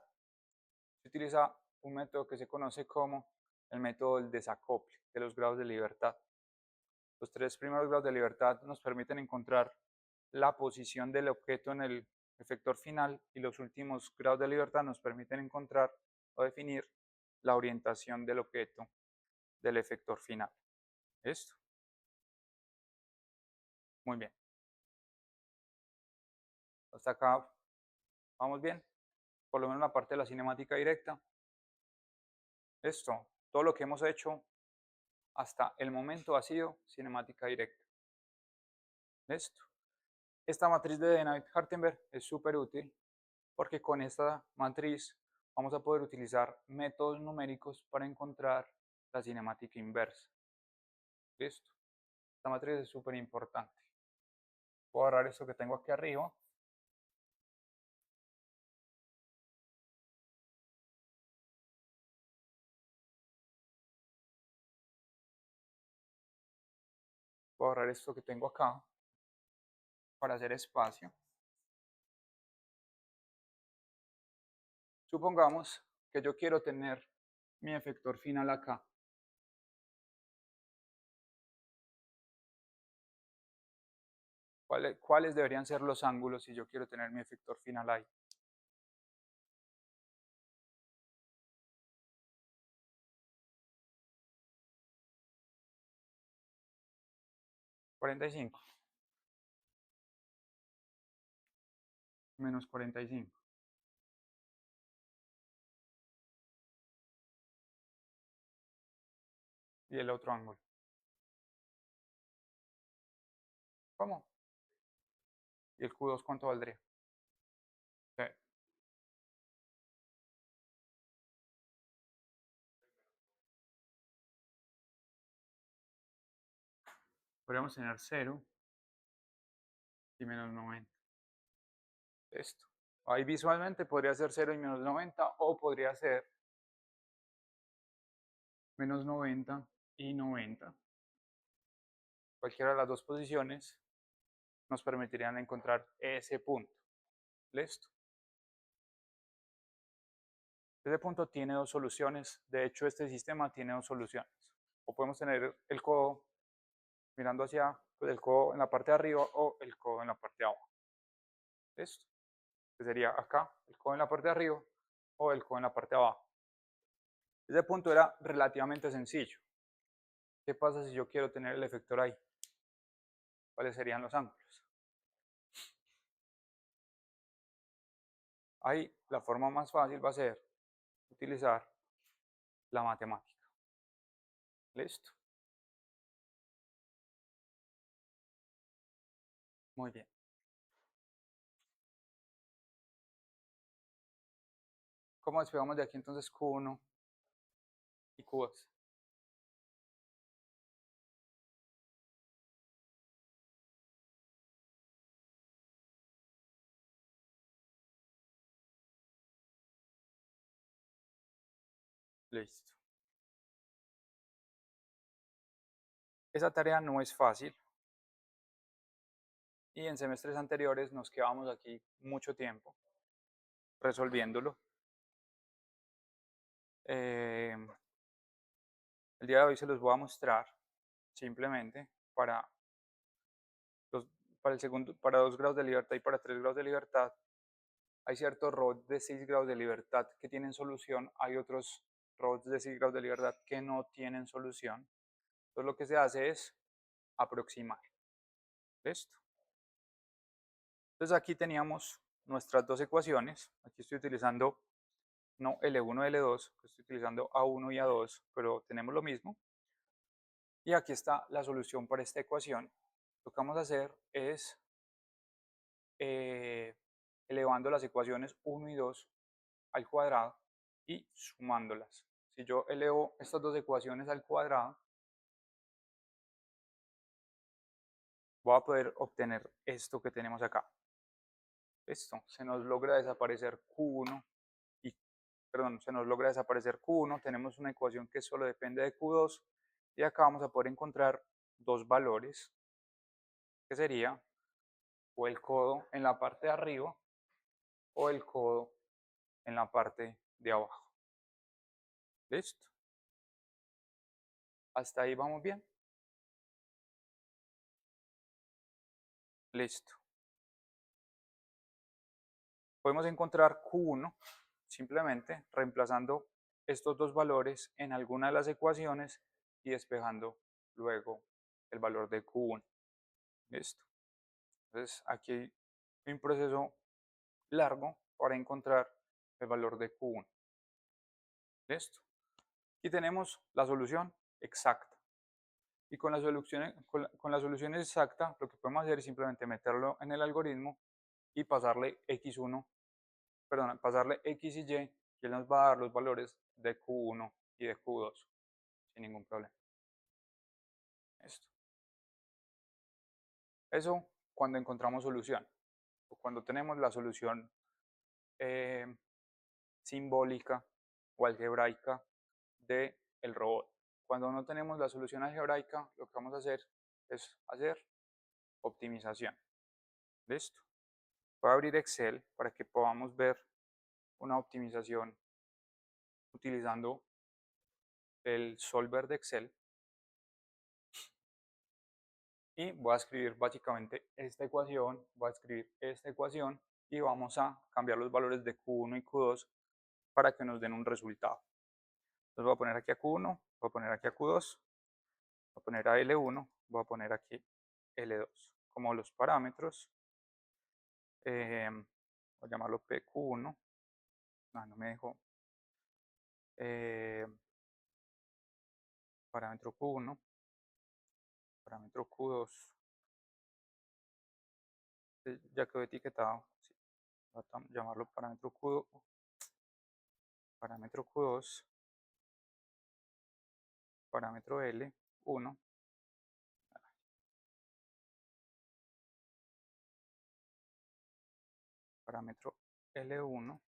se utiliza un método que se conoce como el método del desacople de los grados de libertad. Los 3 primeros grados de libertad nos permiten encontrar la posición del objeto en el efector final y los últimos grados de libertad nos permiten encontrar o definir la orientación del objeto del efector final. ¿Listo? Muy bien. Hasta acá vamos bien. Por lo menos la parte de la cinemática directa. Esto, todo lo que hemos hecho hasta el momento ha sido cinemática directa. ¿Listo? Esta matriz de Dennard-Hartenberg es súper útil porque con esta matriz vamos a poder utilizar métodos numéricos para encontrar la cinemática inversa. ¿Listo? Esta matriz es súper importante. Voy a agarrar esto que tengo aquí arriba. Voy a agarrar esto que tengo acá para hacer espacio. Supongamos que yo quiero tener mi efector final acá. ¿Cuáles deberían ser los ángulos si yo quiero tener mi efector final ahí? 45 menos 45. Y el otro ángulo. ¿Cómo? ¿Y el Q2 cuánto valdría? Sí. Podríamos tener 0 y menos 90. Esto. Ahí visualmente podría ser 0 y menos 90 o podría ser menos 90 y 90. Cualquiera de las dos posiciones nos permitirían encontrar ese punto. ¿Listo? Ese punto tiene dos soluciones. De hecho, este sistema tiene dos soluciones. O podemos tener el codo mirando hacia pues, el codo en la parte de arriba o el codo en la parte de abajo. ¿Listo? Que sería acá, el codo en la parte de arriba o el codo en la parte de abajo. Ese punto era relativamente sencillo. ¿Qué pasa si yo quiero tener el efector ahí? ¿Cuáles serían los ángulos? Ahí la forma más fácil va a ser utilizar la matemática. ¿Listo? Muy bien. ¿Cómo despegamos de aquí entonces Q1 y Q2? Listo. Esa tarea no es fácil y en semestres anteriores nos quedamos aquí mucho tiempo resolviéndolo. El día de hoy se los voy a mostrar simplemente para, para 2 grados de libertad y para 3 grados de libertad. Hay ciertos robots de 6 grados de libertad que tienen solución, hay otros robots de 6 grados de libertad que no tienen solución. Entonces lo que se hace es aproximar. ¿Listo? Entonces aquí teníamos nuestras dos ecuaciones. Aquí estoy utilizando no L1, L2, estoy utilizando A1 y A2, pero tenemos lo mismo. Y aquí está la solución para esta ecuación. Lo que vamos a hacer es elevando las ecuaciones 1 y 2 al cuadrado y sumándolas. Si yo elevo estas dos ecuaciones al cuadrado, voy a poder obtener esto que tenemos acá. Esto, se nos logra desaparecer Q1 y, perdón, se nos logra desaparecer Q1, tenemos una ecuación que solo depende de Q2 y acá vamos a poder encontrar dos valores, que sería o el codo en la parte de arriba o el codo en la parte de abajo. ¿Listo? ¿Hasta ahí vamos bien? Listo. podemos encontrar Q1 simplemente reemplazando estos dos valores en alguna de las ecuaciones y despejando luego el valor de Q1. ¿Listo? Entonces aquí hay un proceso largo para encontrar el valor de Q1. ¿Listo? Aquí tenemos la solución exacta. Y con la solución exacta, lo que podemos hacer es simplemente meterlo en el algoritmo y pasarle x1, perdón, pasarle x y y él nos va a dar los valores de Q1 y de Q2 sin ningún problema. Esto. Eso cuando encontramos solución o cuando tenemos la solución simbólica o algebraica del robot. Cuando no tenemos la solución algebraica, lo que vamos a hacer es hacer optimización. ¿Listo? Voy a abrir Excel para que podamos ver una optimización utilizando el solver de Excel. Y voy a escribir básicamente esta ecuación, voy a escribir esta ecuación y vamos a cambiar los valores de Q1 y Q2 para que nos den un resultado. Entonces voy a poner aquí a Q1, voy a poner aquí a Q2, voy a poner a L1, voy a poner aquí L2 como los parámetros. Voy a llamarlo PQ1, no me dejó. Parámetro Q1, parámetro Q2, ya quedó etiquetado, sí. Voy a llamarlo parámetro Q2, parámetro Q2, parámetro L1, parámetro L1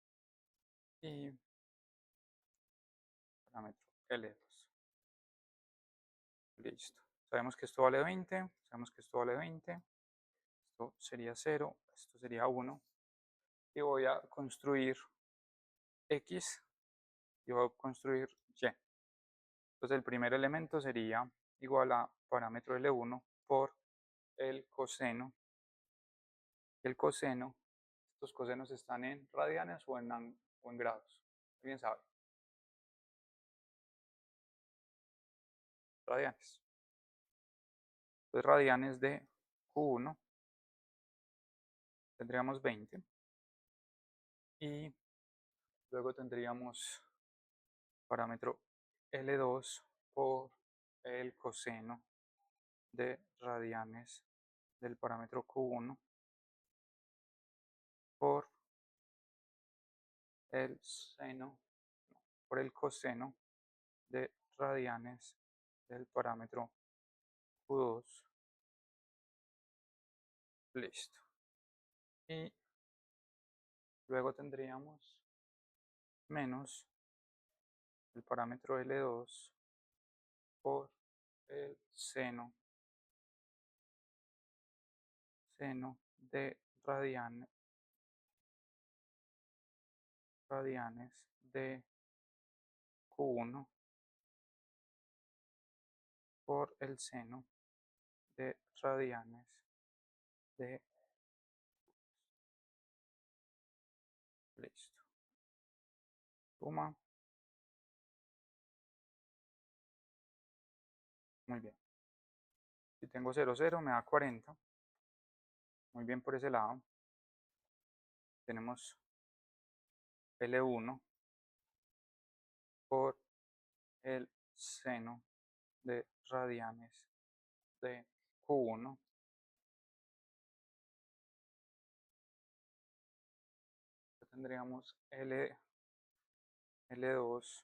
y parámetro L2. Listo. Sabemos que esto vale 20, sabemos que esto vale 20, esto sería 0, esto sería 1 y voy a construir X y voy a construir Y. Entonces el primer elemento sería igual a parámetro L1 por el coseno. El coseno, estos cosenos están en radianes o en grados. ¿Alguien sabe? Radianes. Entonces radianes de Q1 tendríamos 20 y luego tendríamos parámetro L2 por el coseno de radianes del parámetro Q1 por el seno, por el coseno de radianes del parámetro Q2. Listo. Y luego tendríamos menos el parámetro L2 por el seno de radianes de Q1 por el seno de radianes de... Listo. Suma. Muy bien. Si tengo 0, 0 me da 40. Muy bien por ese lado. Tenemos L1 por el seno de radianes de Q1. Tendríamos L2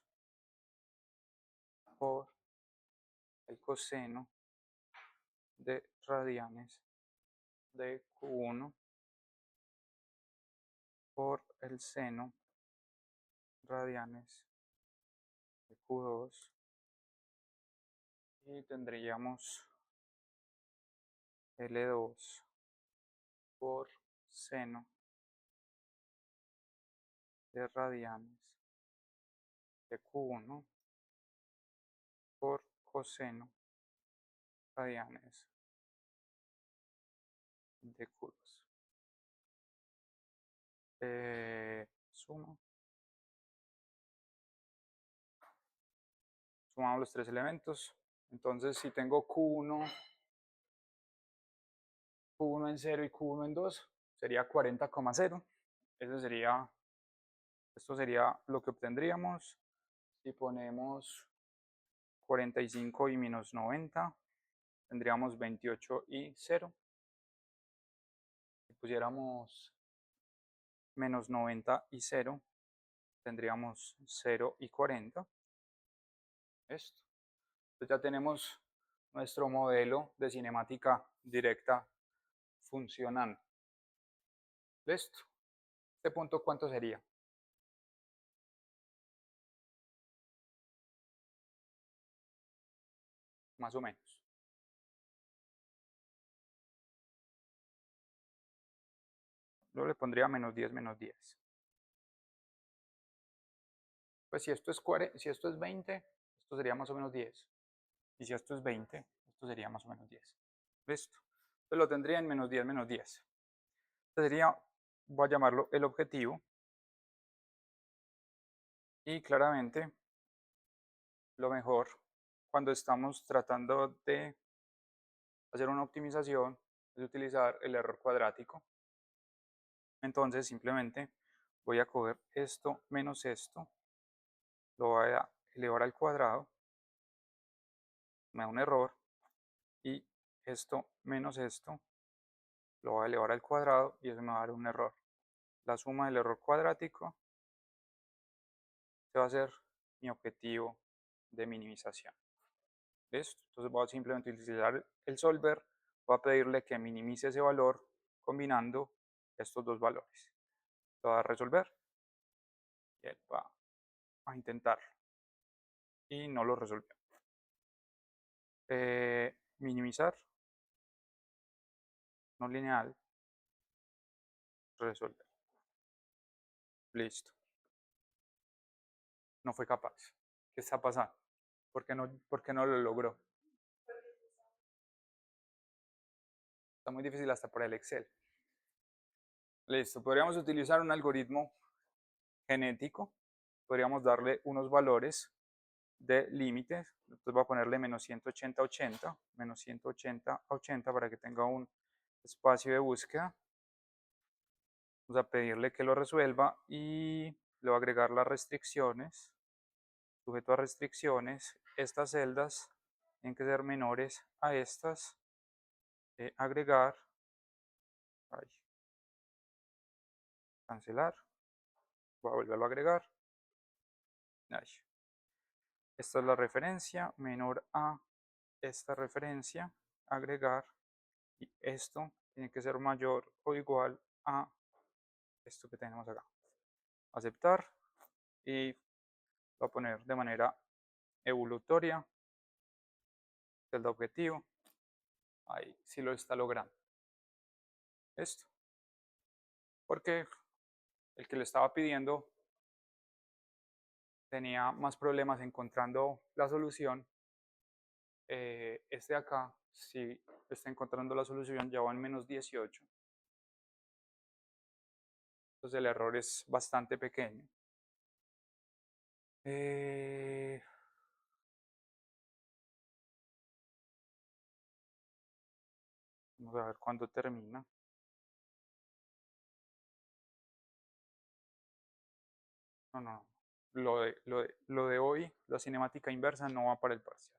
por el coseno de radianes de Q1 por el seno radianes de Q2 y tendríamos L2 por seno de radianes de Q1 por coseno radianes de Q2. Suma. Sumamos los tres elementos. Entonces, si tengo Q1 en 0 y Q1 en 2, sería 40,0. Esto sería lo que obtendríamos si ponemos 45 y menos 90, tendríamos 28 y 0. Si pusiéramos menos 90 y 0, tendríamos 0 y 40. Esto. Entonces ya tenemos nuestro modelo de cinemática directa funcionando. ¿Listo? ¿Este punto cuánto sería? Más o menos. Yo le pondría menos 10, menos 10. Pues si esto es 20, esto sería más o menos 10. Y si esto es 20, esto sería más o menos 10. ¿Listo? Entonces lo tendría en menos 10, menos 10. Este sería, voy a llamarlo el objetivo. Y claramente, lo mejor cuando estamos tratando de hacer una optimización es utilizar el error cuadrático. Entonces simplemente voy a coger esto menos esto, lo voy a elevar al cuadrado, me da un error, y esto menos esto lo voy a elevar al cuadrado y eso me va a dar un error. La suma del error cuadrático se va a hacer mi objetivo de minimización. ¿Listo? Entonces voy a simplemente utilizar el solver, voy a pedirle que minimice ese valor combinando estos dos valores. Lo va a resolver y él va a intentarlo y no lo resolvió. Minimizar, no lineal, resolver. Listo. No fue capaz. ¿Qué está pasando? ¿Por qué no lo logró? Está muy difícil hasta para el Excel. Listo. Podríamos utilizar un algoritmo genético. Podríamos darle unos valores de límites. Entonces voy a ponerle menos 180 a 80, menos 180 a 80 para que tenga un espacio de búsqueda. Vamos a pedirle que lo resuelva y le voy a agregar las restricciones. Sujeto a restricciones, estas celdas tienen que ser menores a estas. Agregar, cancelar, voy a volverlo a agregar. Esta es la referencia, menor a esta referencia, agregar, y esto tiene que ser mayor o igual a esto que tenemos acá. Aceptar y voy a poner de manera evolutoria el objetivo. Ahí sí lo está logrando. Esto. Porque el que le estaba pidiendo tenía más problemas encontrando la solución. Este de acá sí está encontrando la solución, ya va en menos 18. Entonces el error es bastante pequeño. Vamos a ver cuándo termina. No. Lo de hoy, la cinemática inversa no va para el parcial.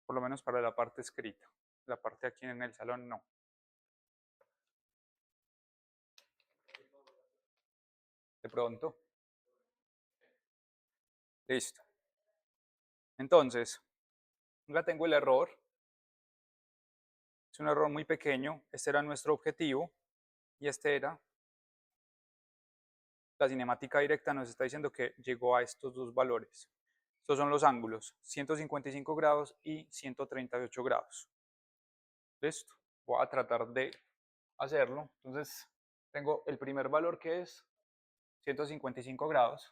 Por lo menos para la parte escrita. La parte aquí en el salón no. De pronto. Listo. Entonces, ya tengo el error. Es un error muy pequeño. Este era nuestro objetivo. Y este era. La cinemática directa nos está diciendo que llegó a estos dos valores. Estos son los ángulos, 155 grados y 138 grados. Listo. Voy a tratar de hacerlo. Entonces, tengo el primer valor que es 155 grados.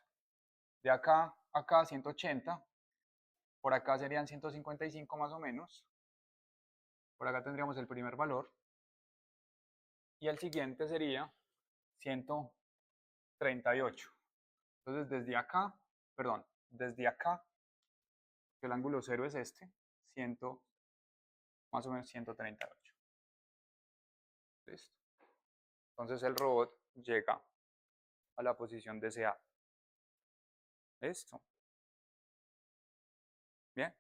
De acá a acá 180. Por acá serían 155 más o menos. Por acá tendríamos el primer valor. Y el siguiente sería 138. Entonces desde acá, perdón, desde acá, el ángulo cero es este, más o menos 138. Listo. Entonces el robot llega a la posición deseada. Listo. Bien.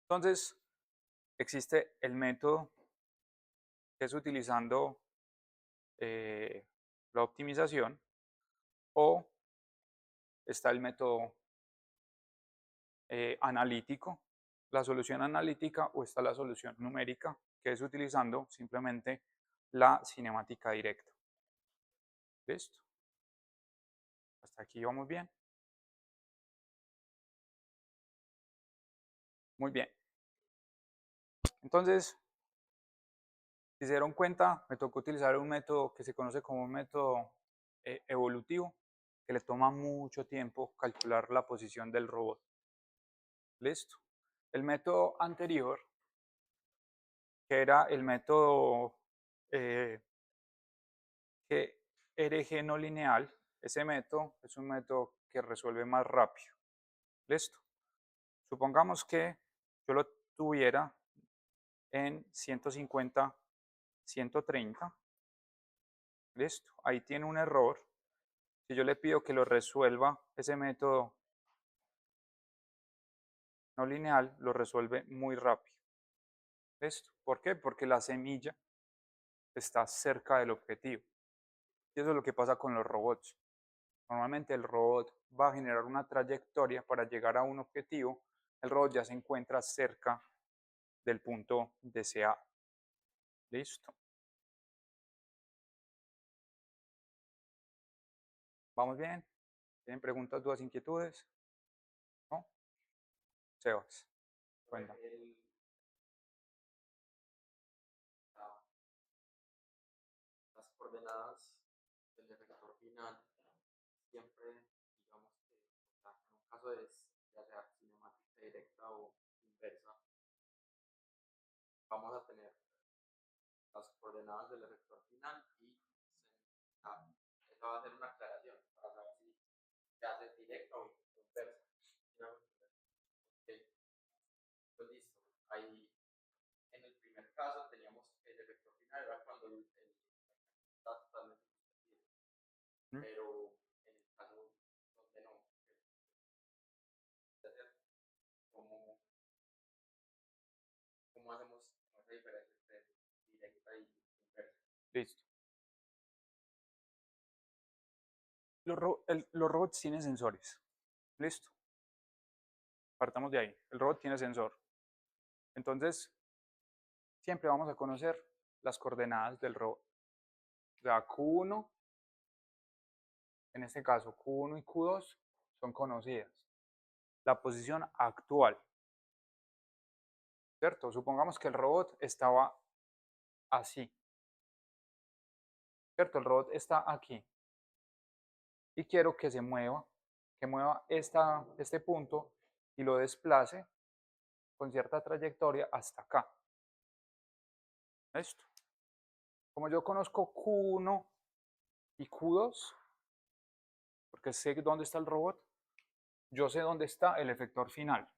Entonces existe el método que es utilizando la optimización, o está el método analítico, la solución analítica, o está la solución numérica, que es utilizando simplemente la cinemática directa. Listo. Hasta aquí vamos bien. Muy bien. Entonces, si se dieron cuenta, me tocó utilizar un método que se conoce como un método evolutivo, que le toma mucho tiempo calcular la posición del robot. Listo. El método anterior, que era el método GRG no lineal, ese método es un método que resuelve más rápido. Listo. Supongamos que yo lo tuviera en 150, 130. Listo. Ahí tiene un error. Si yo le pido que lo resuelva, ese método no lineal lo resuelve muy rápido. ¿Listo? ¿Por qué? Porque la semilla está cerca del objetivo. Y eso es lo que pasa con los robots. Normalmente el robot va a generar una trayectoria para llegar a un objetivo. El robot ya se encuentra cerca del punto deseado. Listo. ¿Vamos bien? ¿Tienen preguntas, dudas, inquietudes? ¿No? Sebas, cuéntame. Las coordenadas del efector final siempre, digamos que, o sea, en un caso de ya sea cinemática directa o inversa, vamos a tener las coordenadas del efector final y esa va a ser una aclaración para saber si ya es directa o inversa. Okay. Pues listo. Ahí en el primer caso teníamos que el efector final era cuando el está totalmente suspendido. Pero en el caso donde no, ¿cómo, cómo hacemos esa diferencia entre directa y inversa? Listo. Los robots tienen sensores. Listo. Partamos de ahí. El robot tiene sensor. Entonces, siempre vamos a conocer las coordenadas del robot. O sea, Q1, en este caso Q1 y Q2 son conocidas. La posición actual, ¿cierto? Supongamos que el robot estaba así, ¿cierto? El robot está aquí y quiero que se mueva, que mueva este punto y lo desplace con cierta trayectoria hasta acá. ¿Listo? Como yo conozco Q1 y Q2, porque sé dónde está el robot, yo sé dónde está el efector final.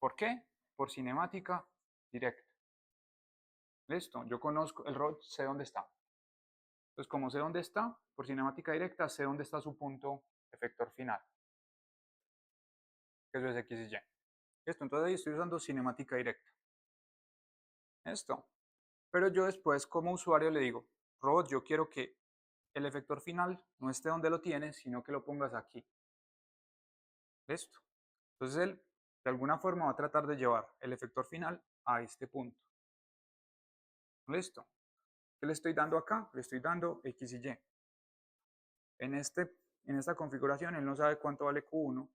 ¿Por qué? Por cinemática directa. Listo, yo conozco el robot, sé dónde está. Entonces, como sé dónde está, por cinemática directa, sé dónde está su punto efector final. Eso es X y Y. Listo, entonces ahí estoy usando cinemática directa. Esto. Pero yo después, como usuario, le digo, robot, yo quiero que el efector final no esté donde lo tienes, sino que lo pongas aquí. Listo. Entonces él, de alguna forma, va a tratar de llevar el efector final a este punto. Listo. ¿Qué le estoy dando acá? Le estoy dando X y Y. En esta configuración, él no sabe cuánto vale Q1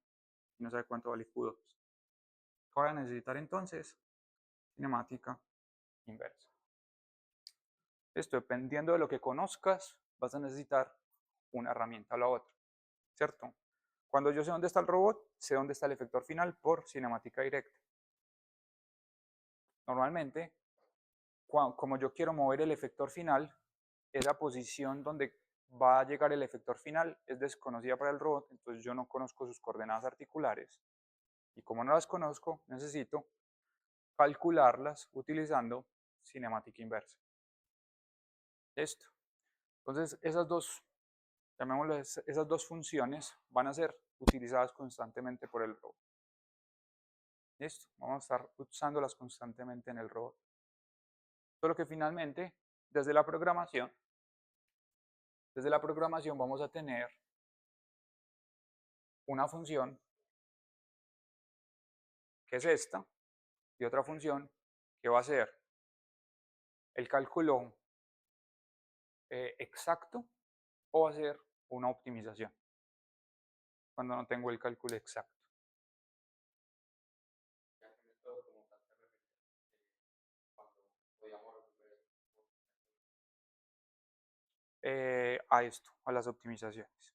y no sabe cuánto vale Q2. ¿Qué voy a necesitar entonces? Cinemática inversa. Esto, dependiendo de lo que conozcas, vas a necesitar una herramienta o la otra, ¿cierto? Cuando yo sé dónde está el robot, sé dónde está el efector final por cinemática directa. Normalmente, como yo quiero mover el efector final, esa posición donde va a llegar el efector final es desconocida para el robot, entonces yo no conozco sus coordenadas articulares y como no las conozco, necesito calcularlas utilizando cinemática inversa. Listo. Entonces esas dos, llamémoslo, esas dos funciones van a ser utilizadas constantemente por el robot. Listo. Vamos a estar usándolas constantemente en el robot. Solo que finalmente, desde la programación vamos a tener una función que es esta y otra función que va a ser el cálculo exacto o va a ser una optimización cuando no tengo el cálculo exacto. Ya que me puedo como tal se refiere cuando podíamos resolver A esto, a las optimizaciones.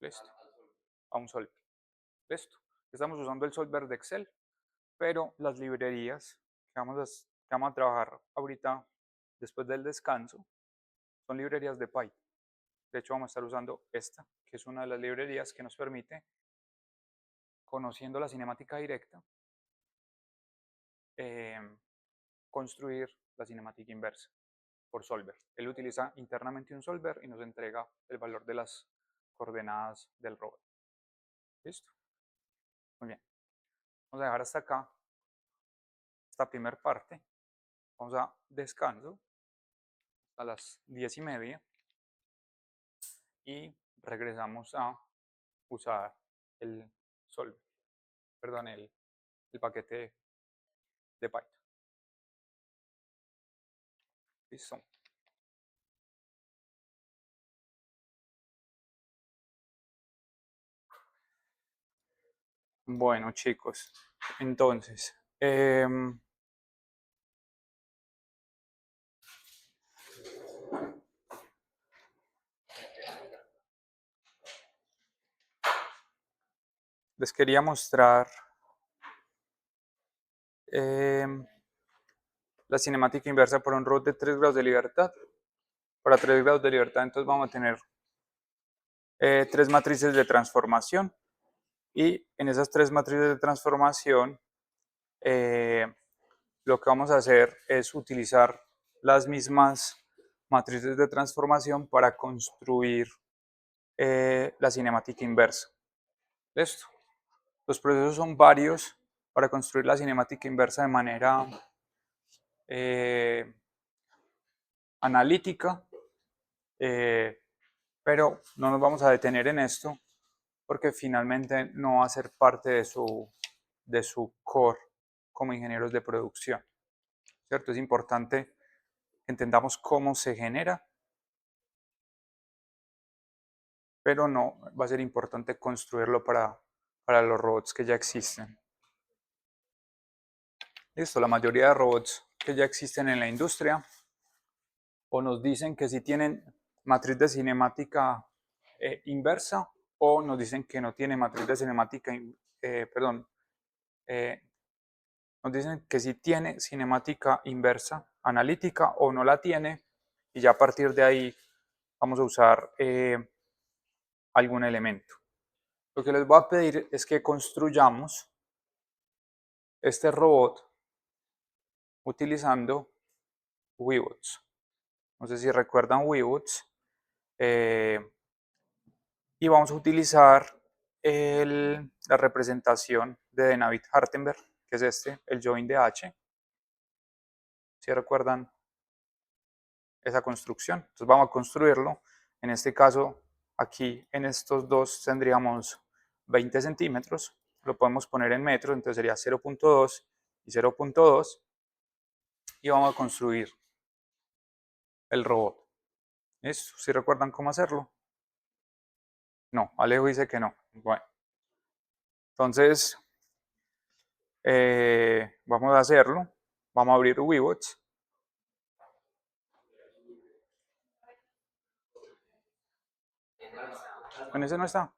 Listo. al sol. A un solver. Listo. Estamos usando el solver de Excel, pero las librerías que vamos a trabajar ahorita después del descanso son librerías de Python. De hecho, vamos a estar usando esta, que es una de las librerías que nos permite, conociendo la cinemática directa, construir la cinemática inversa por solver. Él utiliza internamente un solver y nos entrega el valor de las coordenadas del robot. ¿Listo? Muy bien. Vamos a dejar hasta acá esta primera parte. Vamos a descanso a las 10:30 y regresamos a usar el solver, perdón, el paquete de Python. Listo. Bueno, chicos, entonces, les quería mostrar la cinemática inversa por un robot de 3 grados de libertad. Para 3 grados de libertad, entonces vamos a tener 3 matrices de transformación. Y en esas 3 matrices de transformación, lo que vamos a hacer es utilizar las mismas matrices de transformación para construir la cinemática inversa. ¿Listo? Los procesos son varios para construir la cinemática inversa de manera analítica, pero no nos vamos a detener en esto porque finalmente no va a ser parte de su core como ingenieros de producción. ¿Cierto? Es importante que entendamos cómo se genera, pero no va a ser importante construirlo para los robots que ya existen. Listo, la mayoría de robots que ya existen en la industria o nos dicen que sí tienen matriz de cinemática inversa o nos dicen que no tiene matriz de cinemática, nos dicen que sí tiene cinemática inversa analítica o no la tiene y ya a partir de ahí vamos a usar algún elemento. Lo que les voy a pedir es que construyamos este robot utilizando Weebots. No sé si recuerdan Weebots. Y vamos a utilizar la representación de David Hartenberg, que es el join de H. Si recuerdan esa construcción. Entonces vamos a construirlo. En este caso, aquí en estos dos tendríamos 20 centímetros. Lo podemos poner en metros, entonces sería 0.2 y 0.2. Y vamos a construir el robot. ¿Listo? ¿Sí recuerdan cómo hacerlo? No, Alejo dice que no. Bueno, entonces vamos a hacerlo. Vamos a abrir Weebots. En ese no está.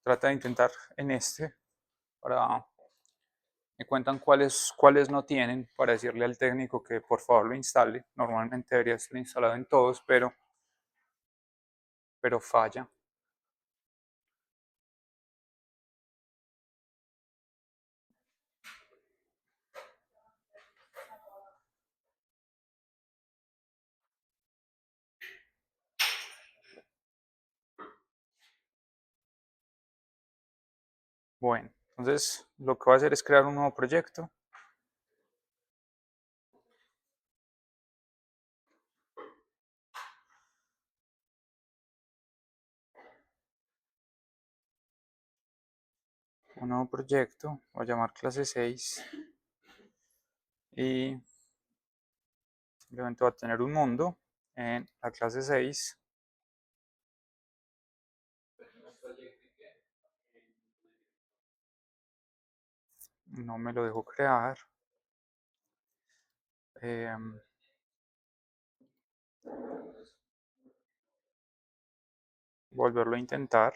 Trata de intentar en este para Me cuentan cuáles no tienen para decirle al técnico que por favor lo instale. Normalmente debería estar instalado en todos, pero falla. Bueno, entonces lo que voy a hacer es crear un nuevo proyecto. Un nuevo proyecto, voy a llamar clase 6 y obviamente va a tener un mundo en la clase 6. No me lo dejo crear. Volverlo a intentar.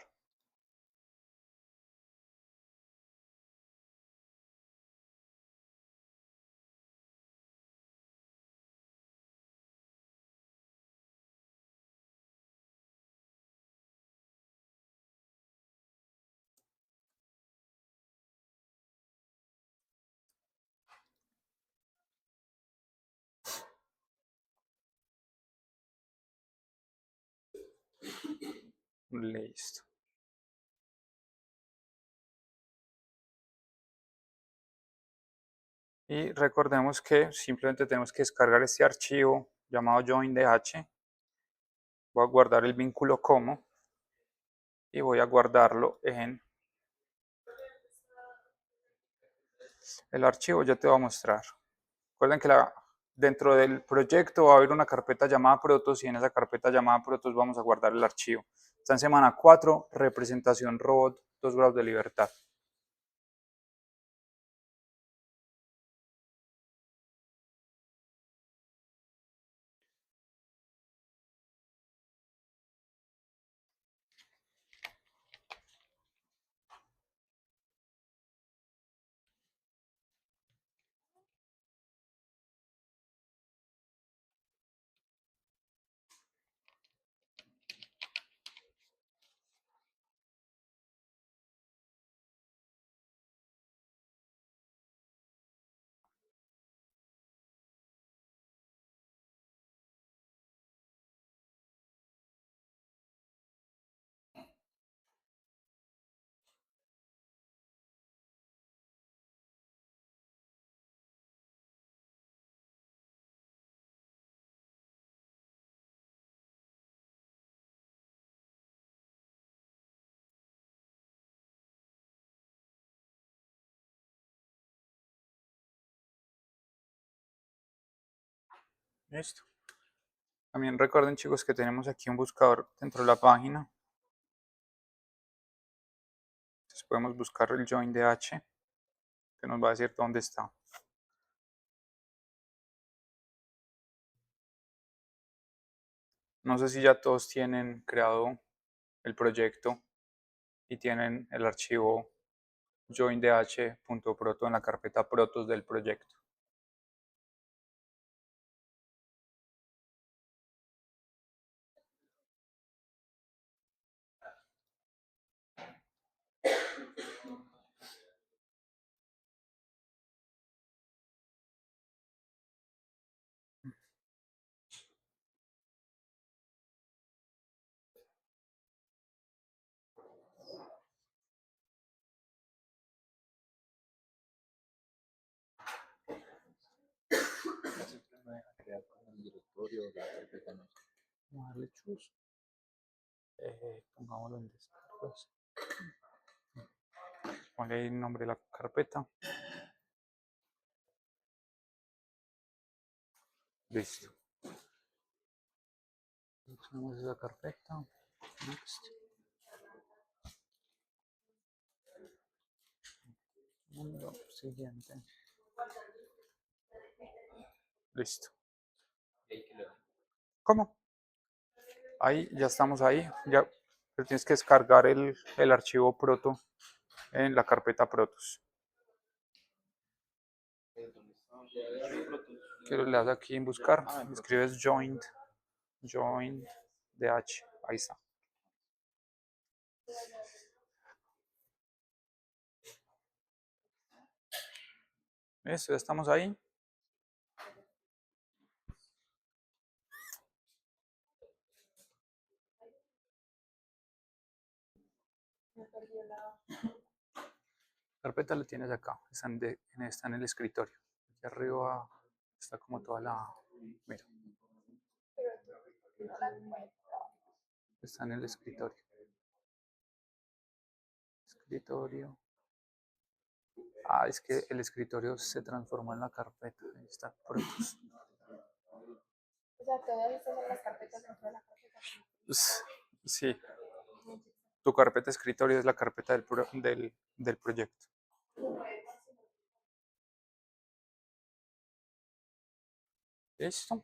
Listo. Y recordemos que simplemente tenemos que descargar este archivo llamado joindh. Voy a guardar el vínculo como y voy a guardarlo en el archivo. Ya te voy a mostrar. Recuerden que dentro del proyecto va a haber una carpeta llamada Protos y en esa carpeta llamada Protos vamos a guardar el archivo. Está en semana 4, representación robot, 2 grados de libertad. Listo. También recuerden, chicos, que tenemos aquí un buscador dentro de la página. Entonces podemos buscar el joindh, que nos va a decir dónde está. No sé si ya todos tienen creado el proyecto y tienen el archivo joindh.proto en la carpeta protos del proyecto. Crear como el directorio, la carpeta, no sé. Vamos a darle choose. Pongámoslo en descargas. Ponle ahí el nombre de la carpeta. Listo. Seleccionamos esa carpeta. Next. Mundo siguiente. Listo. ¿Cómo? Ahí, ya estamos ahí. Ya pero tienes que descargar el archivo proto en la carpeta protos. Quiero le das aquí en buscar, escribes joint DH, ahí está. Eso, ya estamos ahí. La carpeta la tienes acá, está en el escritorio. Aquí arriba está como toda la... Mira. Está en el escritorio. Escritorio. Ah, es que el escritorio se transformó en la carpeta. Ahí está. O sea, todas estas son las carpetas dentro de la carpeta. Sí. Tu carpeta escritorio es la carpeta del proyecto. ¿Listo?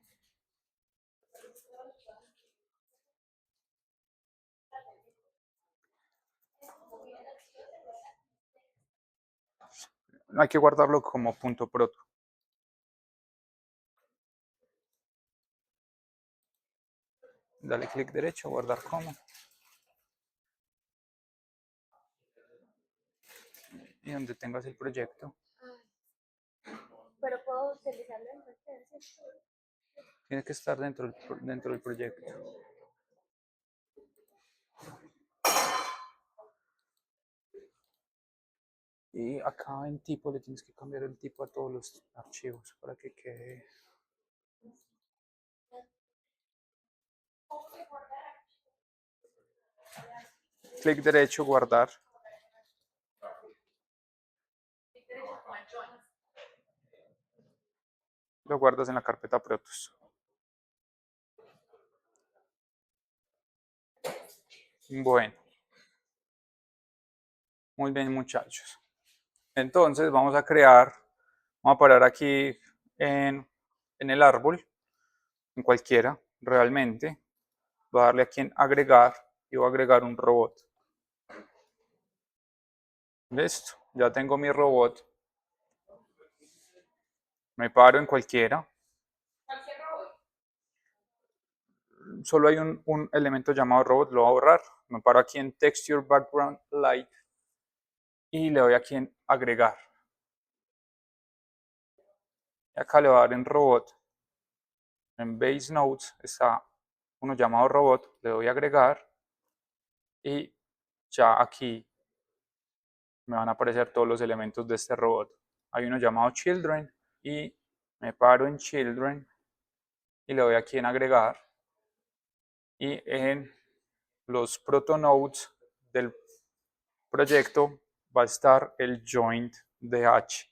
No hay que guardarlo como punto proto. Dale clic derecho, guardar como. Y donde tengas el proyecto. Pero puedo utilizarlo en cualquier sitio. Tiene que estar dentro del proyecto. Y acá en tipo le tienes que cambiar el tipo a todos los archivos para que quede. Clic derecho, guardar. Lo guardas en la carpeta Protos. Bueno. Muy bien, muchachos. Entonces vamos a parar aquí en el árbol, en cualquiera, realmente. Voy a darle aquí en agregar y voy a agregar un robot. Listo, ya tengo mi robot. Me paro en cualquiera. Solo hay un elemento llamado robot, lo voy a borrar. Me paro aquí en Texture Background Light y le doy aquí en agregar. Y acá le voy a dar en robot. En Base Nodes está uno llamado robot, le doy a agregar y ya aquí me van a aparecer todos los elementos de este robot. Hay uno llamado Children y me paro en Children y le doy aquí en agregar y en los protonodes del proyecto va a estar el joint DH.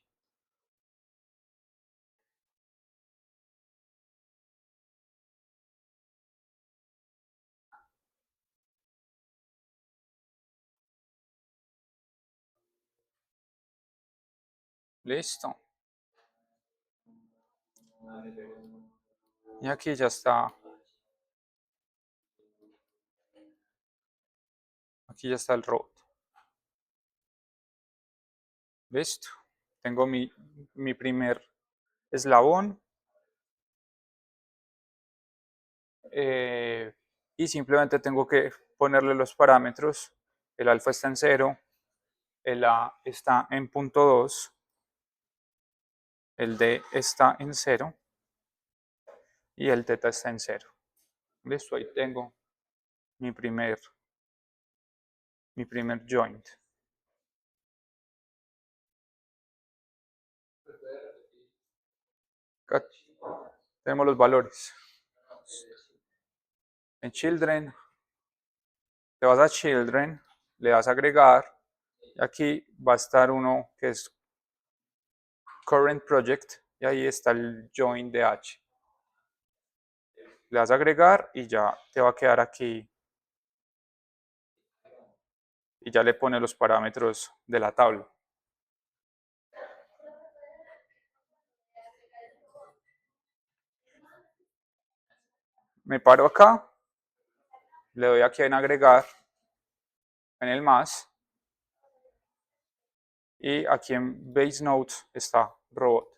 Listo. Y aquí ya está. Aquí ya está el robot. Listo. Tengo mi primer eslabón. Y simplemente tengo que ponerle los parámetros. El alfa está en 0, el A está en 0.2, el D está en 0 y el teta está en 0. Listo, ahí tengo mi primer joint. Acá tenemos los valores. En Children, te vas a Children, le das a agregar, y aquí va a estar uno que es Current Project, y ahí está el join DH. Le das a agregar y ya te va a quedar aquí. Y ya le pone los parámetros de la tabla. Me paro acá, le doy aquí en agregar, en el más, y aquí en Base Nodes está robot.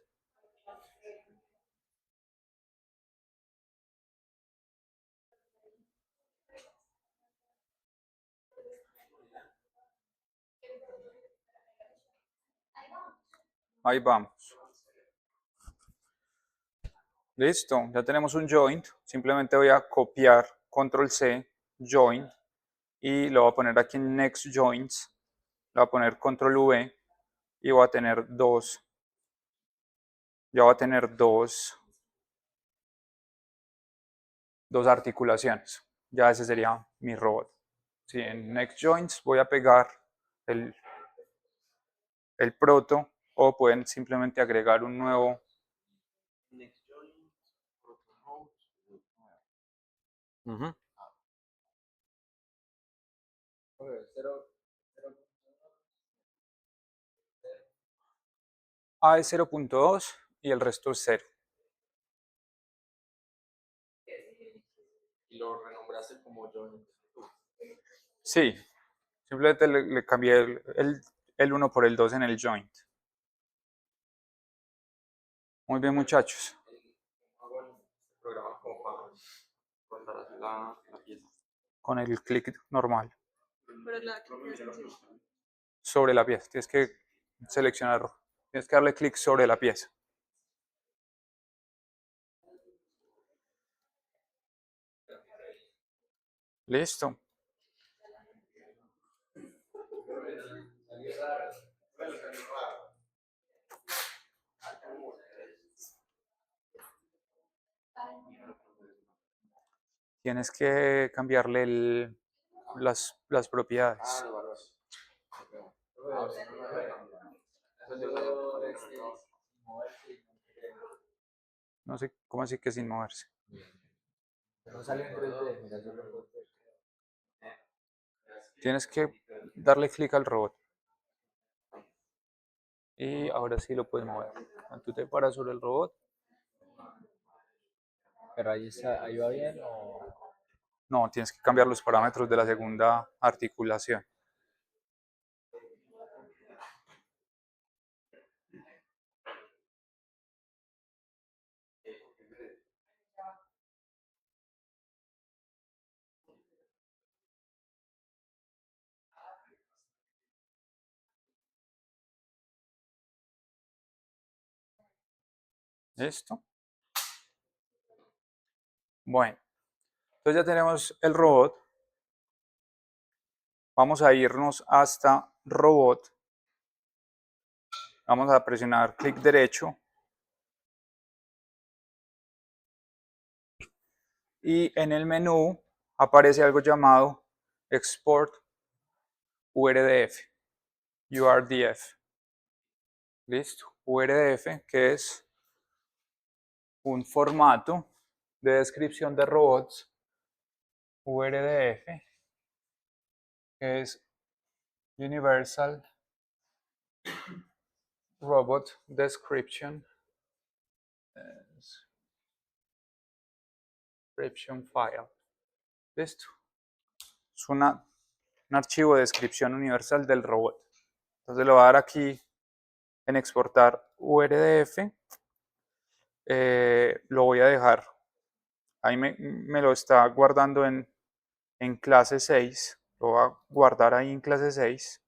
Ahí vamos. Listo, ya tenemos un joint. Simplemente voy a copiar Control C, joint, y lo voy a poner aquí en Next Joints. Le voy a poner Control V y voy a tener dos. Ya voy a tener dos articulaciones. Ya ese sería mi robot. Sí, en Next Joints voy a pegar el proto, o pueden simplemente agregar un nuevo. Next join, proto Ujú. A es 0.2 y el resto es 0. y lo renombraste como join. Sí, simplemente le cambié el 1 por el 2 en el joint. Muy bien, muchachos. Hago el programa como para cortar así la pieza. Con el clic normal Pero la que queda sencilla. sobre la pieza. Tienes que seleccionar, tienes que darle clic sobre la pieza. Listo. Tienes que cambiarle las propiedades. No sé cómo así que sin moverse. No sale en 3D, mira, yo lo puedo hacer. Tienes que darle clic al robot. Y ahora sí lo puedes mover. Tú te paras sobre el robot. Pero ahí está, ahí va bien o. No, tienes que cambiar los parámetros de la segunda articulación. ¿Listo? Bueno, entonces ya tenemos el robot. Vamos a irnos hasta robot. Vamos a presionar clic derecho. Y en el menú aparece algo llamado Export URDF. URDF. Listo. URDF, que es un formato de descripción de robots. URDF, que es Universal Robot Description. Description File. Listo. Es un archivo de descripción universal del robot. Entonces le voy a dar aquí en exportar URDF. Lo voy a dejar. Ahí me lo está guardando en clase 6. Lo voy a guardar ahí en clase 6.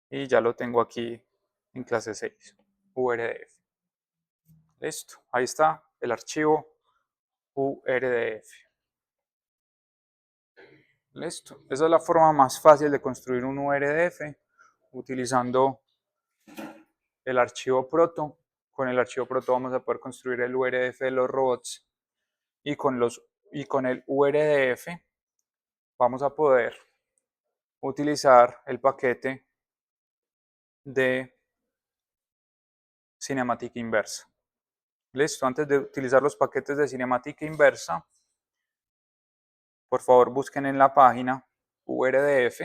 Y ya lo tengo aquí en clase 6. URDF. Listo. Ahí está el archivo URDF. Listo. Esa es la forma más fácil de construir un URDF utilizando el archivo proto. Con el archivo proto vamos a poder construir el URDF de los robots y con el URDF vamos a poder utilizar el paquete de cinemática inversa. Listo, antes de utilizar los paquetes de cinemática inversa, por favor busquen en la página URDF.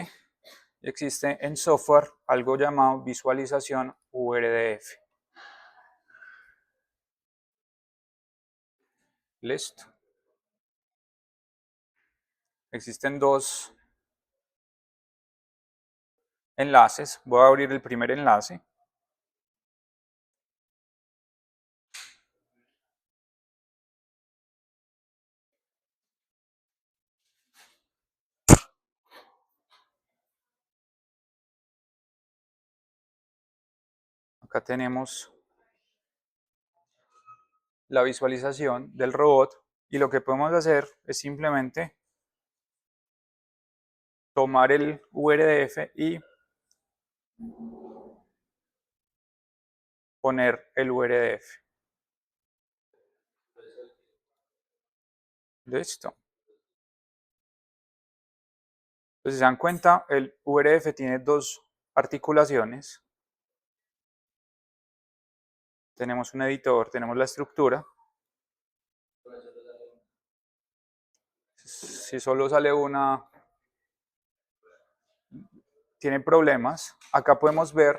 Existe en software algo llamado visualización URDF. Listo. Existen dos enlaces. Voy a abrir el primer enlace. Acá Acá tenemos la visualización del robot y lo que podemos hacer es simplemente tomar el URDF y poner el URDF. Listo. Entonces, si se dan cuenta, el URF tiene dos articulaciones. Tenemos un editor, tenemos la estructura. Si solo sale una, tiene problemas. Acá podemos ver,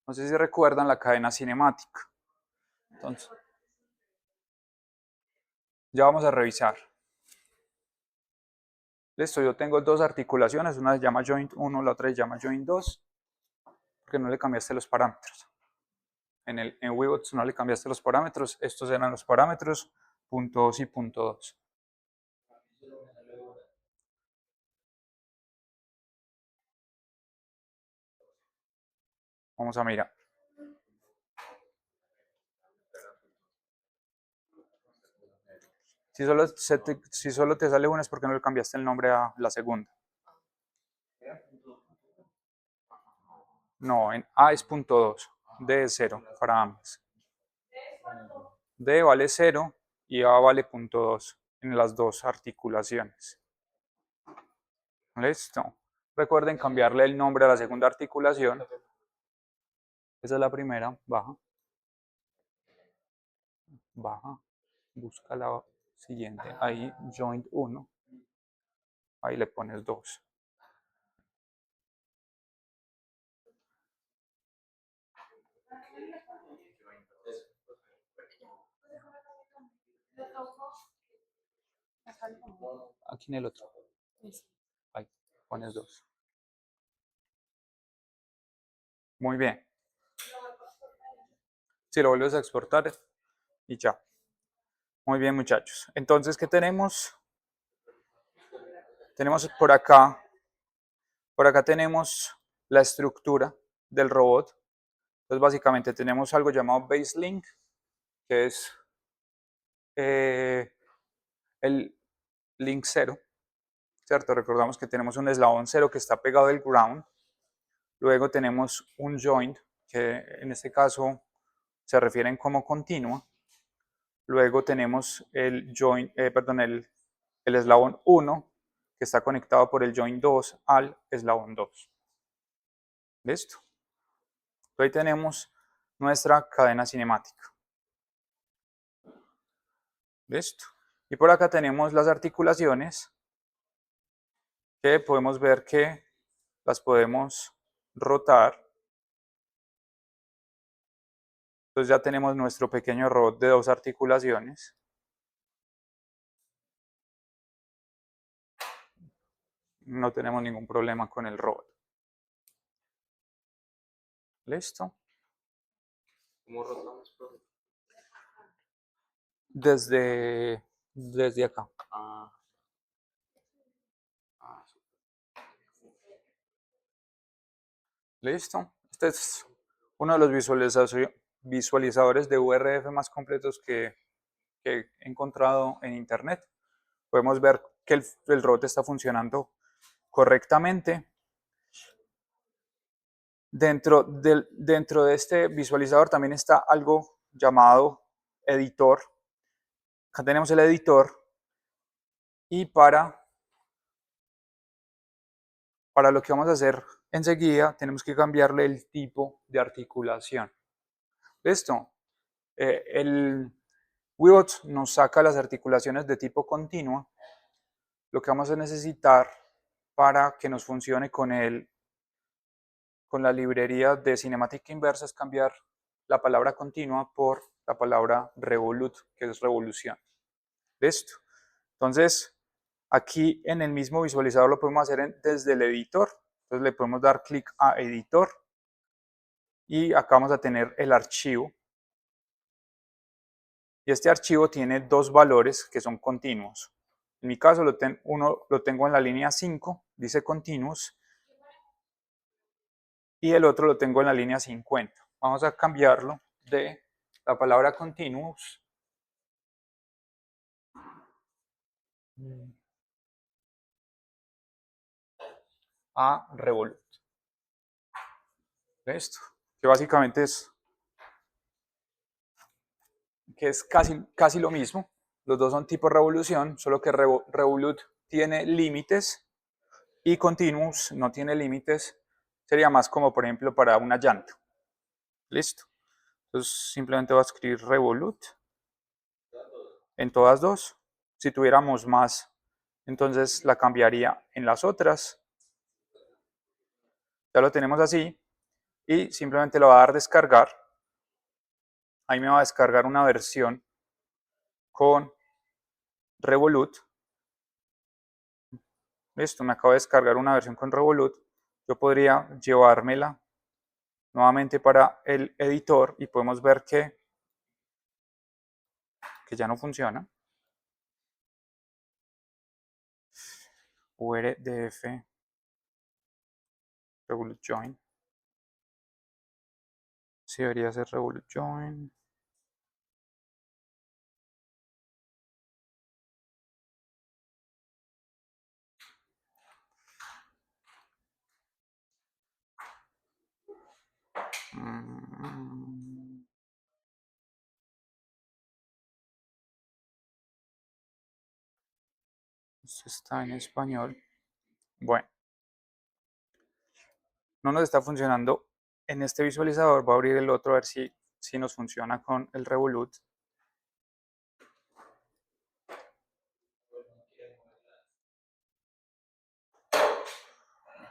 no sé si recuerdan, la cadena cinemática. Entonces, ya vamos a revisar. Listo, yo tengo dos articulaciones, una se llama joint 1, la otra se llama joint 2, porque no le cambiaste los parámetros. En Webots no le cambiaste los parámetros, estos eran los parámetros, punto 2 y punto 2. Vamos a mirar. Si solo te sale una es porque no le cambiaste el nombre a la segunda. No, en A es punto 2, D es 0 para ambas. D vale 0 y A vale punto 2 en las dos articulaciones. Listo. Recuerden cambiarle el nombre a la segunda articulación. Esa es la primera, baja. Baja. Busca la siguiente. Ahí, joint 1. Ahí le pones 2. Aquí en el otro. Ahí, pones 2. Muy bien. Si lo vuelves a exportar y ya. Muy bien, muchachos. Entonces, ¿qué tenemos? Tenemos por acá tenemos la estructura del robot. Entonces, básicamente tenemos algo llamado base link, que es el link 0, ¿cierto? Recordamos que tenemos un eslabón 0 que está pegado al ground. Luego tenemos un joint, que en este caso se refieren como continua. Luego tenemos el joint, el eslabón 1, que está conectado por el joint 2 al eslabón 2. ¿Listo? Ahí tenemos nuestra cadena cinemática. ¿Listo? Y por acá tenemos las articulaciones, que podemos ver que las podemos rotar. Entonces ya tenemos nuestro pequeño robot de dos articulaciones. No tenemos ningún problema con el robot. ¿Listo? ¿Cómo rotamos, profe? Desde acá. ¿Listo? Este es uno de los visualizadores de URF más completos que he encontrado en internet. Podemos ver que el robot está funcionando correctamente. Dentro de este visualizador también está algo llamado editor. Acá tenemos el editor y para lo que vamos a hacer enseguida tenemos que cambiarle el tipo de articulación. ¿Listo? El Webots nos saca las articulaciones de tipo continua. Lo que vamos a necesitar para que nos funcione con la librería de cinemática inversa es cambiar la palabra continua por la palabra revolute, que es revolución. ¿Listo? Entonces, aquí en el mismo visualizador lo podemos hacer desde el editor. Entonces le podemos dar clic a editor y acá vamos a tener el archivo. Y este archivo tiene dos valores que son continuos. En mi caso, uno lo tengo en la línea 5, dice continuous, y el otro lo tengo en la línea 50. vamos a cambiarlo de la palabra continuous a revolute. Esto, que básicamente es casi lo mismo. Los dos son tipo revolución, solo que revolute tiene límites y continuous no tiene límites. Sería más como, por ejemplo, para una llanta. Listo. Entonces simplemente voy a escribir revolute en todas dos. Si tuviéramos más, entonces la cambiaría en las otras. Ya lo tenemos así. Y simplemente lo va a dar descargar. Ahí me va a descargar una versión con Revolut. Listo, me acabo de descargar una versión con Revolut. Yo podría llevármela nuevamente para el editor y podemos ver que ya no funciona. URDF Revolut Join. Sí, debería ser Revolut Join. Esto está en español. Bueno, no nos está funcionando en este visualizador. Voy a abrir el otro a ver si nos funciona con el Revolut.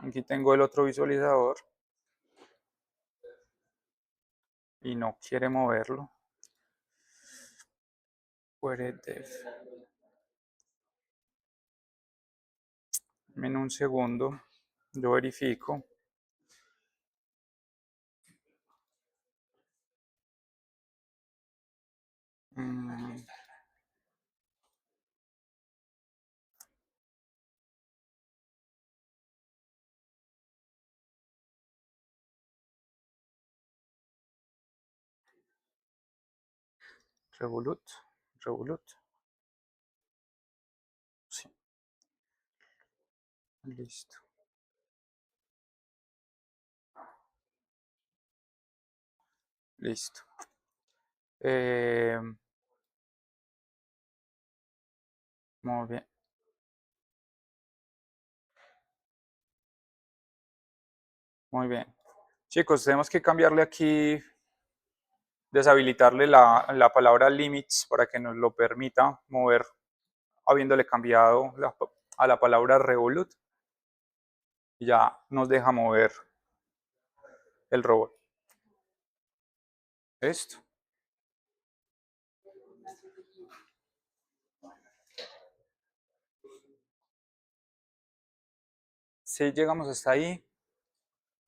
Aquí tengo el otro visualizador y no quiere moverlo. En un segundo, yo verifico. Revolut. Sí. Listo. Listo. Muy bien. Muy bien. Chicos, tenemos que cambiarle aquí, deshabilitarle la palabra limits para que nos lo permita mover, habiéndole cambiado a la palabra revolut. Y ya nos deja mover el robot. Esto. Si llegamos hasta ahí,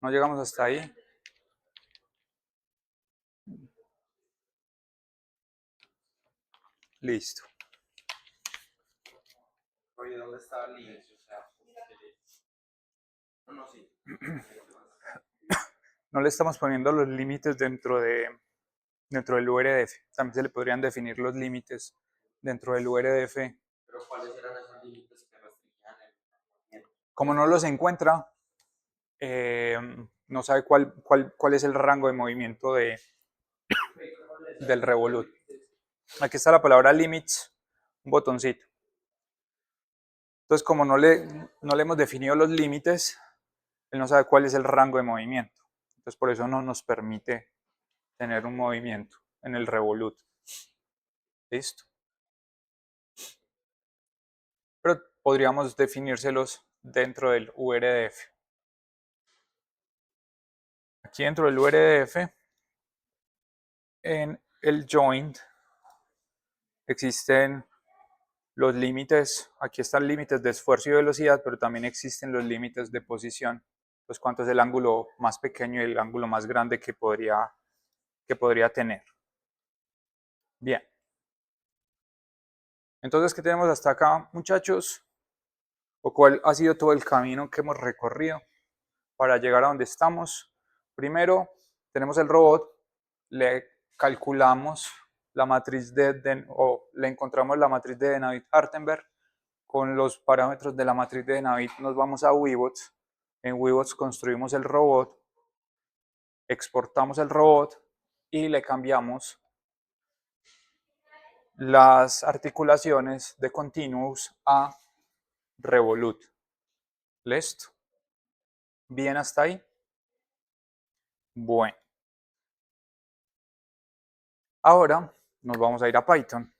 no llegamos hasta ahí. Listo. Oye, ¿dónde está el límite? O sea, no, sí. No le estamos poniendo los límites dentro del URDF. También se le podrían definir los límites dentro del URDF. Pero ¿cuáles eran esos límites que restringían el movimiento? Como no los encuentra, no sabe cuál es el rango de movimiento del Revolut. Aquí está la palabra limits, un botoncito. Entonces, como no le hemos definido los límites, él no sabe cuál es el rango de movimiento. Entonces, por eso no nos permite tener un movimiento en el Revolut. Listo. Pero podríamos definírselos dentro del URDF. Aquí dentro del URDF, en el joint, existen los límites. Aquí están límites de esfuerzo y velocidad, pero también existen los límites de posición. Pues cuánto es el ángulo más pequeño y el ángulo más grande que podría tener. Bien. Entonces, ¿qué tenemos hasta acá, muchachos? ¿O cuál ha sido todo el camino que hemos recorrido para llegar a donde estamos? Primero, tenemos el robot le calculamos la matriz o le encontramos la matriz de Navier-Hartenberg. Con los parámetros de la matriz de Navier nos vamos a Weebots. En Weebots construimos el robot, exportamos el robot y le cambiamos las articulaciones de Continuous a Revolute. ¿Listo? ¿Bien hasta ahí? Bueno. Ahora nos vamos a ir a Python,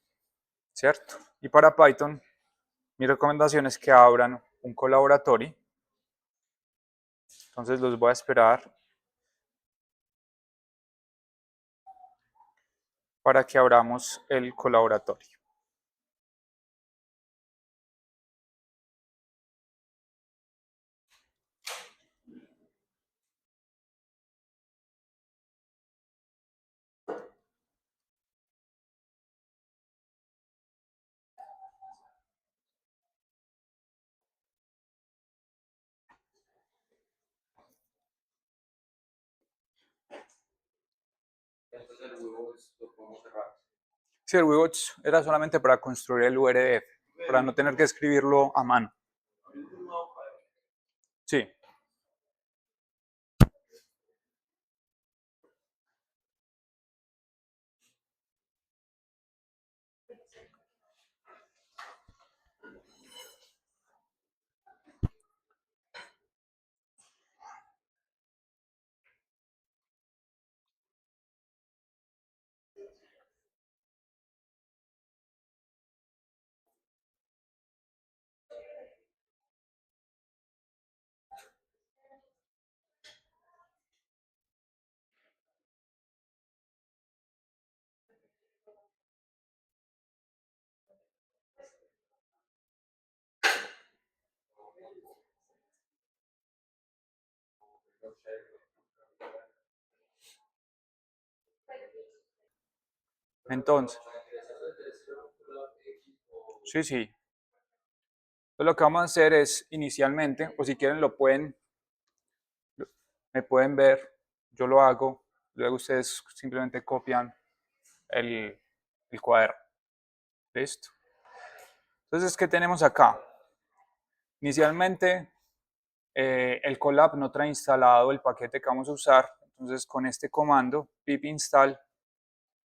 ¿cierto? Y para Python, mi recomendación es que abran un colaboratory. Entonces los voy a esperar para que abramos el colaboratorio. Entonces el huevo lo podemos cerrar. Sí, el Weebots era solamente para construir el URDF, para no tener que escribirlo a mano. Sí. Entonces, sí, sí. Entonces lo que vamos a hacer es inicialmente, o si quieren me pueden ver, yo lo hago, luego ustedes simplemente copian el cuaderno. ¿Listo? Entonces, ¿qué tenemos acá? Inicialmente, el Colab no trae instalado el paquete que vamos a usar. Entonces, con este comando, pip install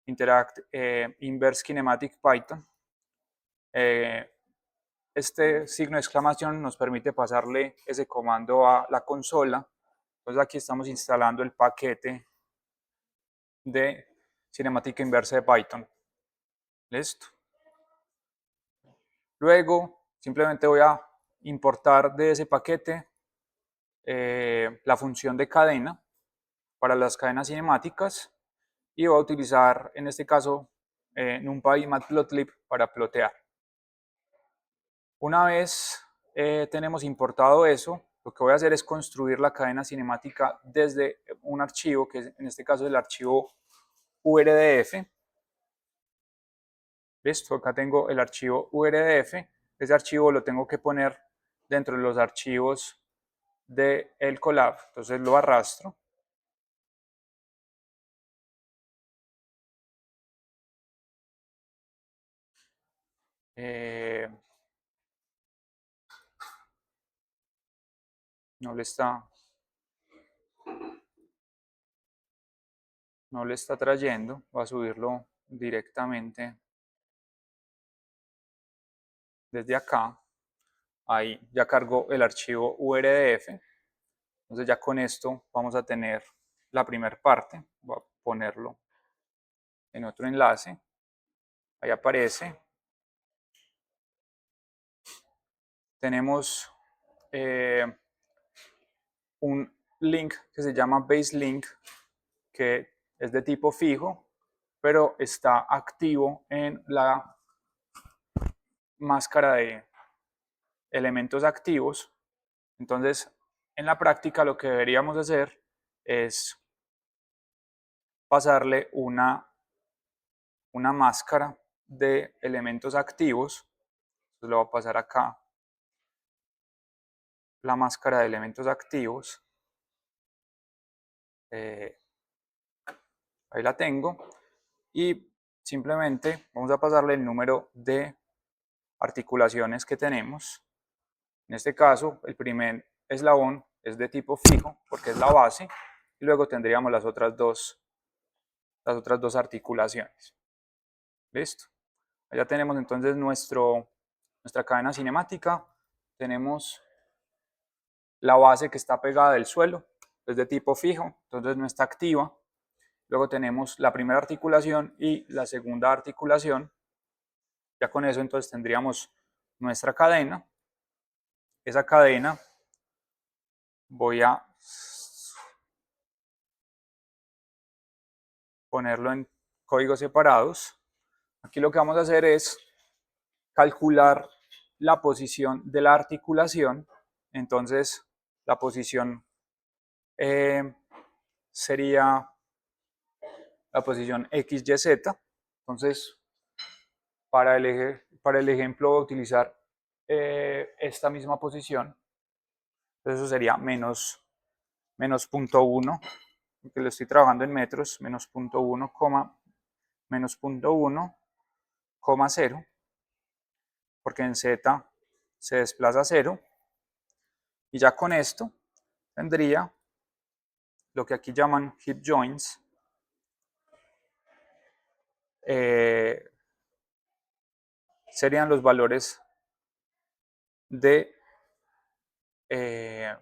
interact inverse kinematic Python, este signo de exclamación nos permite pasarle ese comando a la consola. Entonces, aquí estamos instalando el paquete de cinemática inversa de Python. ¿Listo? Luego, simplemente voy a importar de ese paquete la función de cadena para las cadenas cinemáticas y voy a utilizar, en este caso, NumPy y Matplotlib para plotear. Una vez tenemos importado eso, lo que voy a hacer es construir la cadena cinemática desde un archivo, que en este caso es el archivo URDF. Listo, acá tengo el archivo URDF. Ese archivo lo tengo que poner dentro de los archivos del Colab. Entonces lo arrastro. No le está trayendo. Voy a subirlo directamente desde acá. Ahí ya cargó el archivo URDF. Entonces ya con esto vamos a tener la primera parte. Voy a ponerlo en otro enlace. Ahí aparece. Tenemos un link que se llama base link, que es de tipo fijo, pero está activo en la máscara de elementos activos. Entonces, en la práctica lo que deberíamos hacer es pasarle una máscara de elementos activos. Entonces le voy a pasar acá la máscara de elementos activos. Ahí Ahí la tengo. Y simplemente vamos a pasarle el número de articulaciones que tenemos. En este caso, el primer eslabón es de tipo fijo porque es la base y luego tendríamos las otras dos articulaciones. Listo. Ya tenemos entonces nuestra cadena cinemática. Tenemos la base que está pegada del suelo, es de tipo fijo, entonces no está activa. Luego tenemos la primera articulación y la segunda articulación. Ya con eso entonces tendríamos nuestra cadena. Esa cadena voy a ponerlo en códigos separados. Aquí lo que vamos a hacer es calcular la posición de la articulación. Entonces la posición sería la posición XYZ. Entonces para el ejemplo voy a utilizar esta misma posición. Entonces eso sería menos 0.1, porque lo estoy trabajando en metros, menos 0.1, menos 0.1, porque en Z se desplaza 0. Y ya con esto tendría lo que aquí llaman hip joints. Serían los valores de, de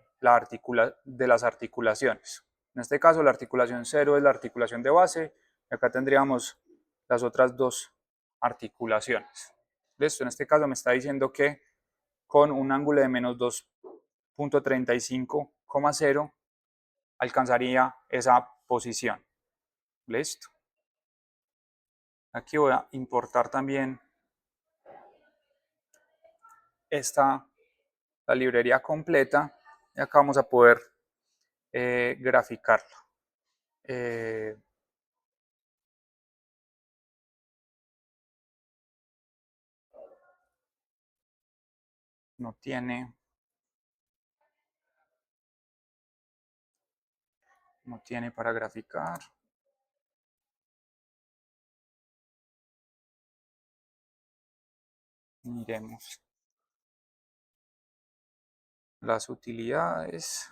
las articulaciones. En este caso la articulación 0 es la articulación de base y acá tendríamos las otras dos articulaciones. Listo, en este caso me está diciendo que con un ángulo de menos 2.35,0 alcanzaría esa posición. Listo. Aquí voy a importar también la librería completa y acá vamos a poder graficarlo. No tiene para graficar. Miremos las utilidades.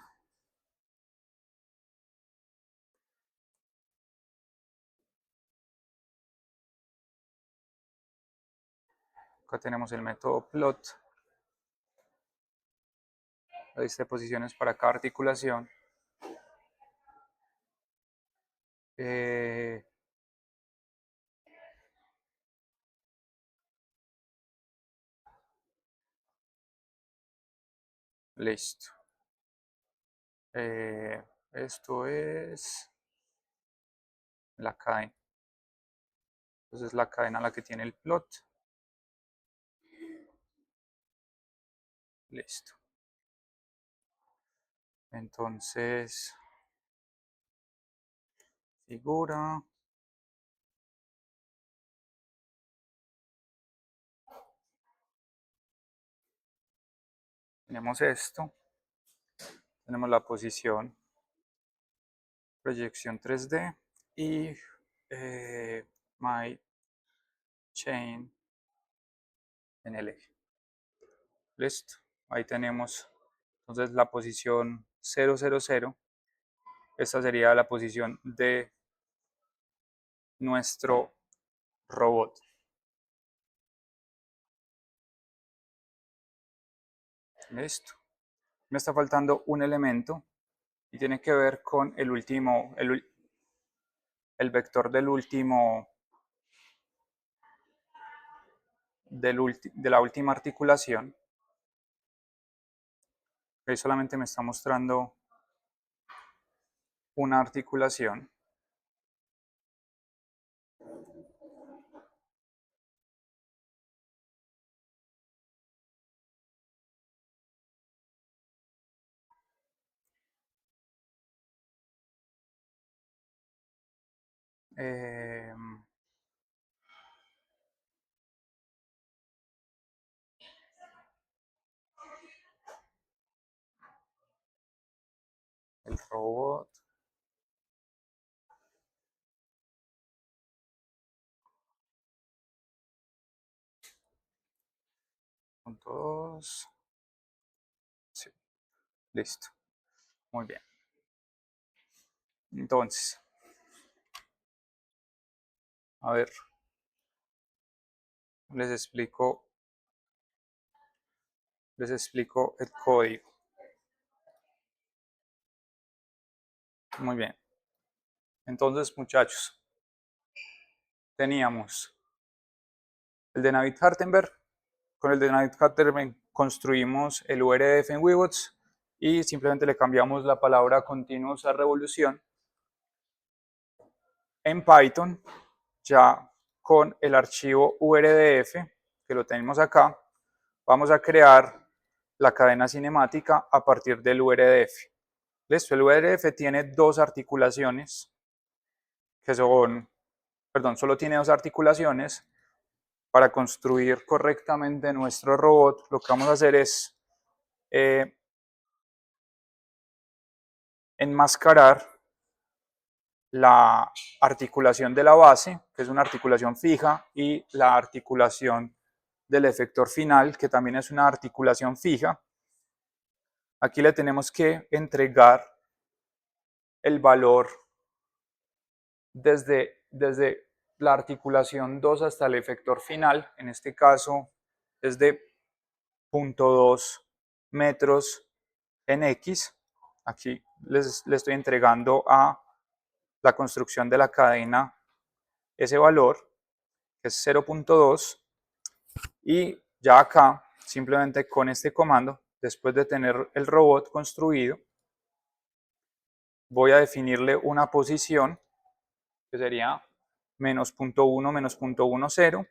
Acá tenemos el método plot. La lista de posiciones para cada articulación. Listo. Esto es la cadena. Entonces la cadena la que tiene el plot. Listo. Entonces, figura. Tenemos esto. Tenemos la posición, proyección 3D y my chain en el eje. Listo. Ahí tenemos entonces la posición 000. Esta sería la posición de nuestro robot. Listo. Me está faltando un elemento y tiene que ver con el último, el vector del último, de la última articulación. Ahí solamente me está mostrando una articulación. Eh, el robot. 0.2. Sí, listo. Muy bien. Entonces, a ver, les explico el código. Muy bien. Entonces, muchachos, teníamos el de Navier-Hartenberg. Con el de Navier-Hartenberg construimos el URDF en Weabots y simplemente le cambiamos la palabra continuous a revolución. En Python, ya con el archivo URDF, que lo tenemos acá, vamos a crear la cadena cinemática a partir del URDF. ¿Listo? El URDF tiene dos articulaciones, que son, perdón, solo tiene dos articulaciones. Para construir correctamente nuestro robot, lo que vamos a hacer es enmascarar la articulación de la base, que es una articulación fija, y la articulación del efector final, que también es una articulación fija. Aquí le tenemos que entregar el valor desde la articulación 2 hasta el efector final. En este caso es de 0.2 metros en X. Aquí le estoy entregando a la construcción de la cadena ese valor, que es 0.2, y ya acá, simplemente con este comando, después de tener el robot construido, voy a definirle una posición, que sería menos 0.1, menos 0.10.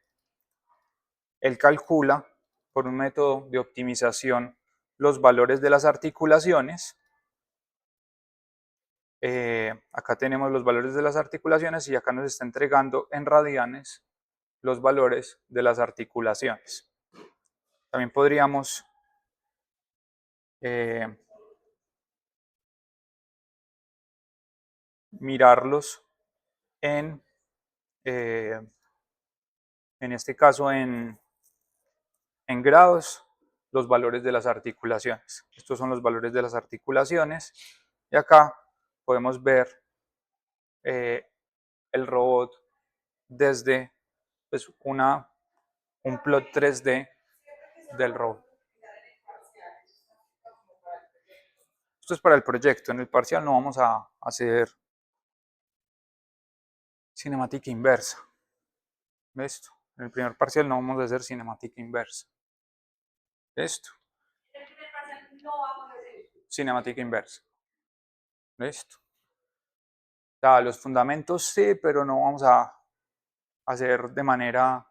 Él calcula, por un método de optimización, los valores de las articulaciones. Acá tenemos los valores de las articulaciones y acá nos está entregando en radianes los valores de las articulaciones. También podríamos mirarlos en este caso en grados, los valores de las articulaciones. Estos son los valores de las articulaciones y acá podemos ver el robot desde pues, un plot 3D del robot. Esto es para el proyecto. En el parcial no vamos a hacer cinemática inversa. ¿Listo? En el primer parcial no vamos a hacer cinemática inversa. ¿Listo? En el primer parcial no vamos a hacer cinemática inversa. ¿Listo? O sea, los fundamentos sí, pero no vamos a hacer de manera,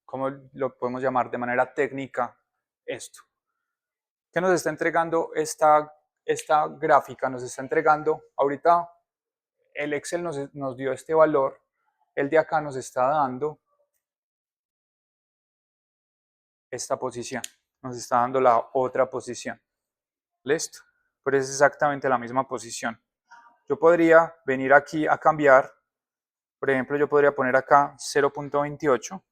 ¿cómo lo podemos llamar? De manera técnica esto. ¿Qué nos está entregando esta gráfica? Nos está entregando, ahorita el Excel nos dio este valor, el de acá nos está dando esta posición, nos está dando la otra posición. ¿Listo? Pero es exactamente la misma posición. Yo podría venir aquí a cambiar, por ejemplo, yo podría poner acá 0.28,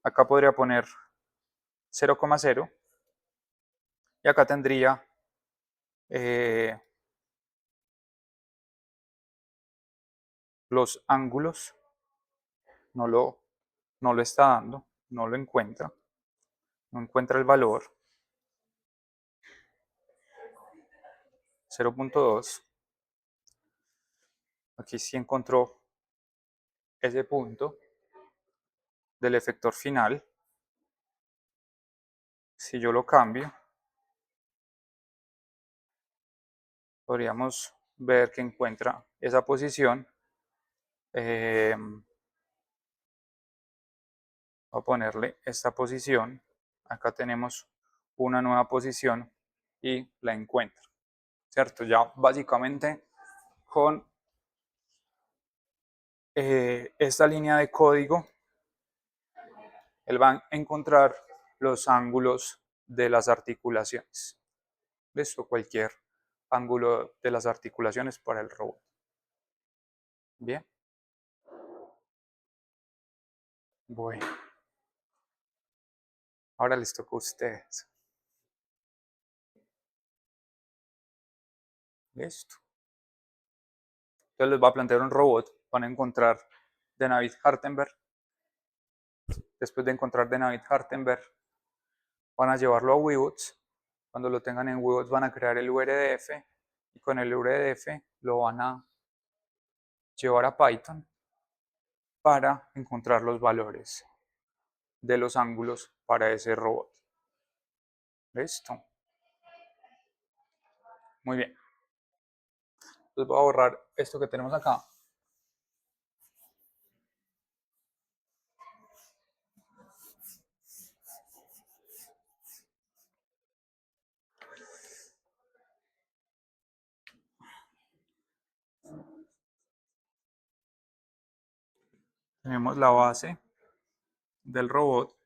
acá podría poner 0,0 y acá tendría los ángulos, no lo está dando, no lo encuentra, no encuentra el valor, 0.2, aquí sí encontró ese punto del efector final. Si yo lo cambio, podríamos ver que encuentra esa posición. Voy a ponerle esta posición. Acá tenemos una nueva posición y la encuentro. ¿Cierto? Ya básicamente con esta línea de código, él va a encontrar los ángulos de las articulaciones. ¿Listo? Cualquier ángulo de las articulaciones para el robot. Bien. Bueno, ahora les toca a ustedes. Listo. Entonces les voy a plantear un robot. Van a encontrar de David Hartenberg. Después de encontrar de David Hartenberg, van a llevarlo a Weebots. Cuando lo tengan en Weebots van a crear el URDF y con el URDF lo van a llevar a Python para encontrar los valores de los ángulos para ese robot. ¿Listo? Muy bien. Entonces voy a borrar esto que tenemos acá. Tenemos la base del robot.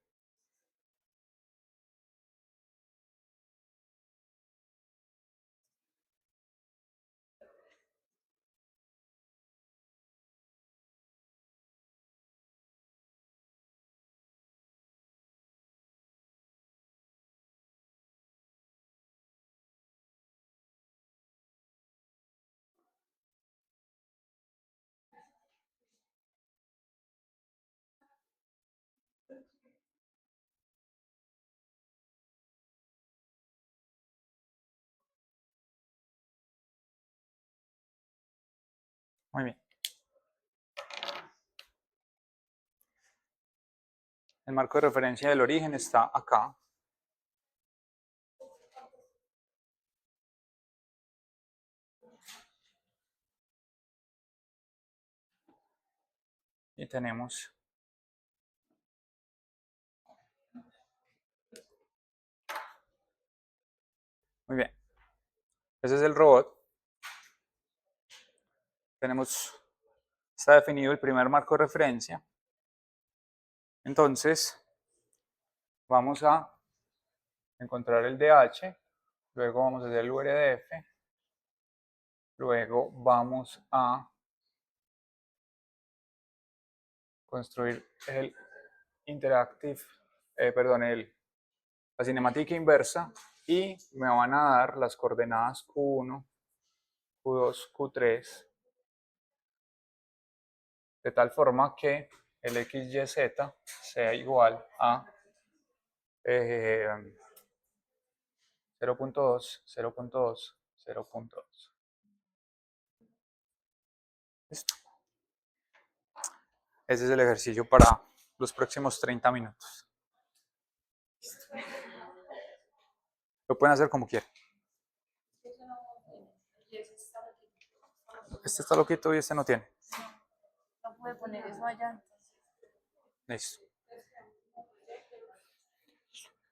Muy bien. El marco de referencia del origen está acá. Y tenemos muy bien. Ese es el robot. Está definido el primer marco de referencia. Entonces, vamos a encontrar el DH, luego vamos a hacer el URDF, luego vamos a construir el la cinemática inversa y me van a dar las coordenadas Q1, Q2, Q3, de tal forma que el XYZ sea igual a 0.2, 0.2, 0.2. Listo. Ese es el ejercicio para los próximos 30 minutos. Lo pueden hacer como quieran. Este está loquito y este no tiene. No puede poner eso allá. Listo.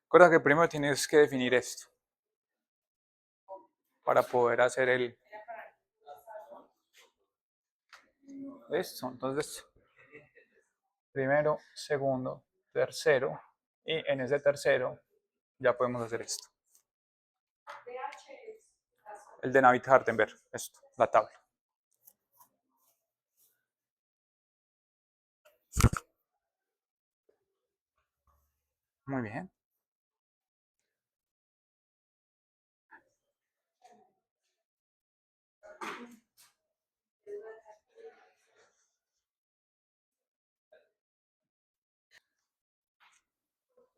Recuerda que primero tienes que definir esto para poder hacer el... Listo. Entonces, primero, segundo, tercero. Y en ese tercero ya podemos hacer esto. El de David Hartenberg. Esto, la tabla. Muy bien.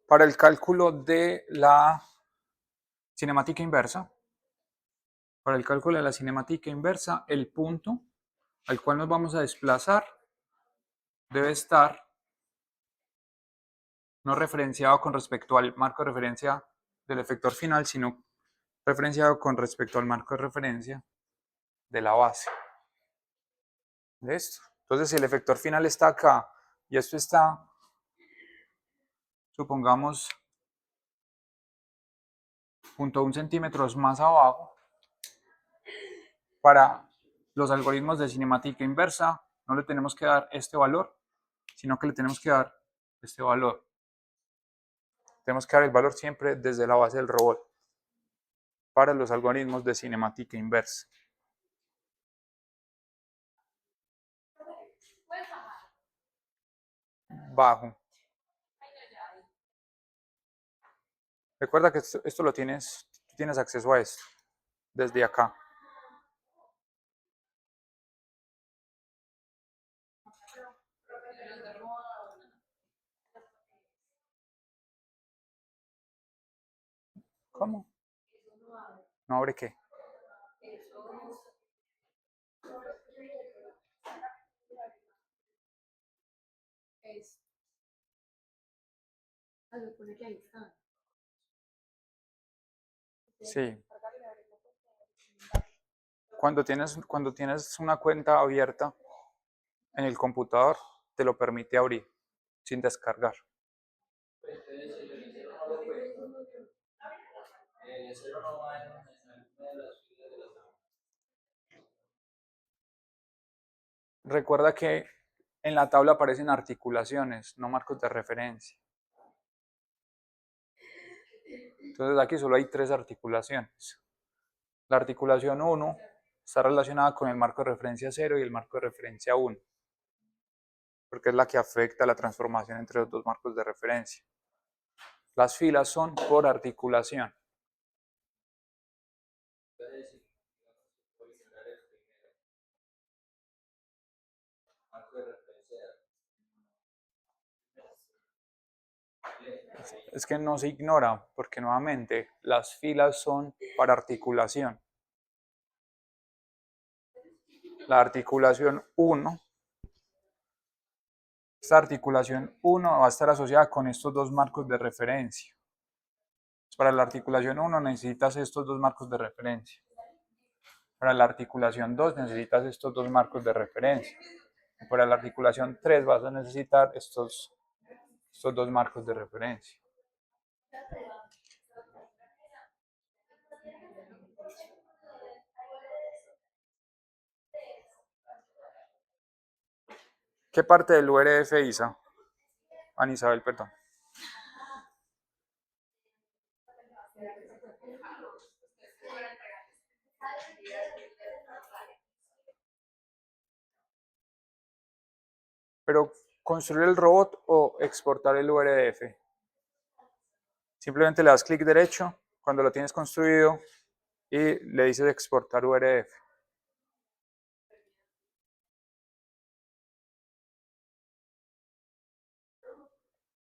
Para el cálculo de la cinemática inversa, el punto al cual nos vamos a desplazar debe estar no referenciado con respecto al marco de referencia del efector final, sino referenciado con respecto al marco de referencia de la base. ¿Listo? Entonces, si el efector final está acá y esto está, supongamos, 0.1 centímetros más abajo, para los algoritmos de cinemática inversa no le tenemos que dar este valor, sino que le tenemos que dar este valor. Tenemos que dar el valor siempre desde la base del robot para los algoritmos de cinemática inversa. Bajo. Recuerda que esto lo tienes acceso a esto desde acá. ¿Cómo? ¿No abre qué? Sí. Cuando tienes una cuenta abierta en el computador, te lo permite abrir sin descargar. El cero no va en alguna de las filas de la tabla. Recuerda que en la tabla aparecen articulaciones, no marcos de referencia. Entonces aquí solo hay 3 articulaciones. La articulación 1 está relacionada con el marco de referencia 0 y el marco de referencia 1, porque es la que afecta la transformación entre los dos marcos de referencia. Las filas son por articulación. Entonces, digamos, posicionar el primero. Marco de referencia. Es que no se ignora, porque nuevamente las filas son para articulación. La articulación 1, esta articulación 1 va a estar asociada con estos dos marcos de referencia. Para la articulación 1 necesitas estos dos marcos de referencia. Para la articulación 2 necesitas estos dos marcos de referencia. Y para la articulación 3 vas a necesitar estos dos marcos de referencia. ¿Qué parte del URF, Isa? Isabel, perdón. Pero construir el robot o exportar el URF. Simplemente le das clic derecho cuando lo tienes construido y le dices exportar URF.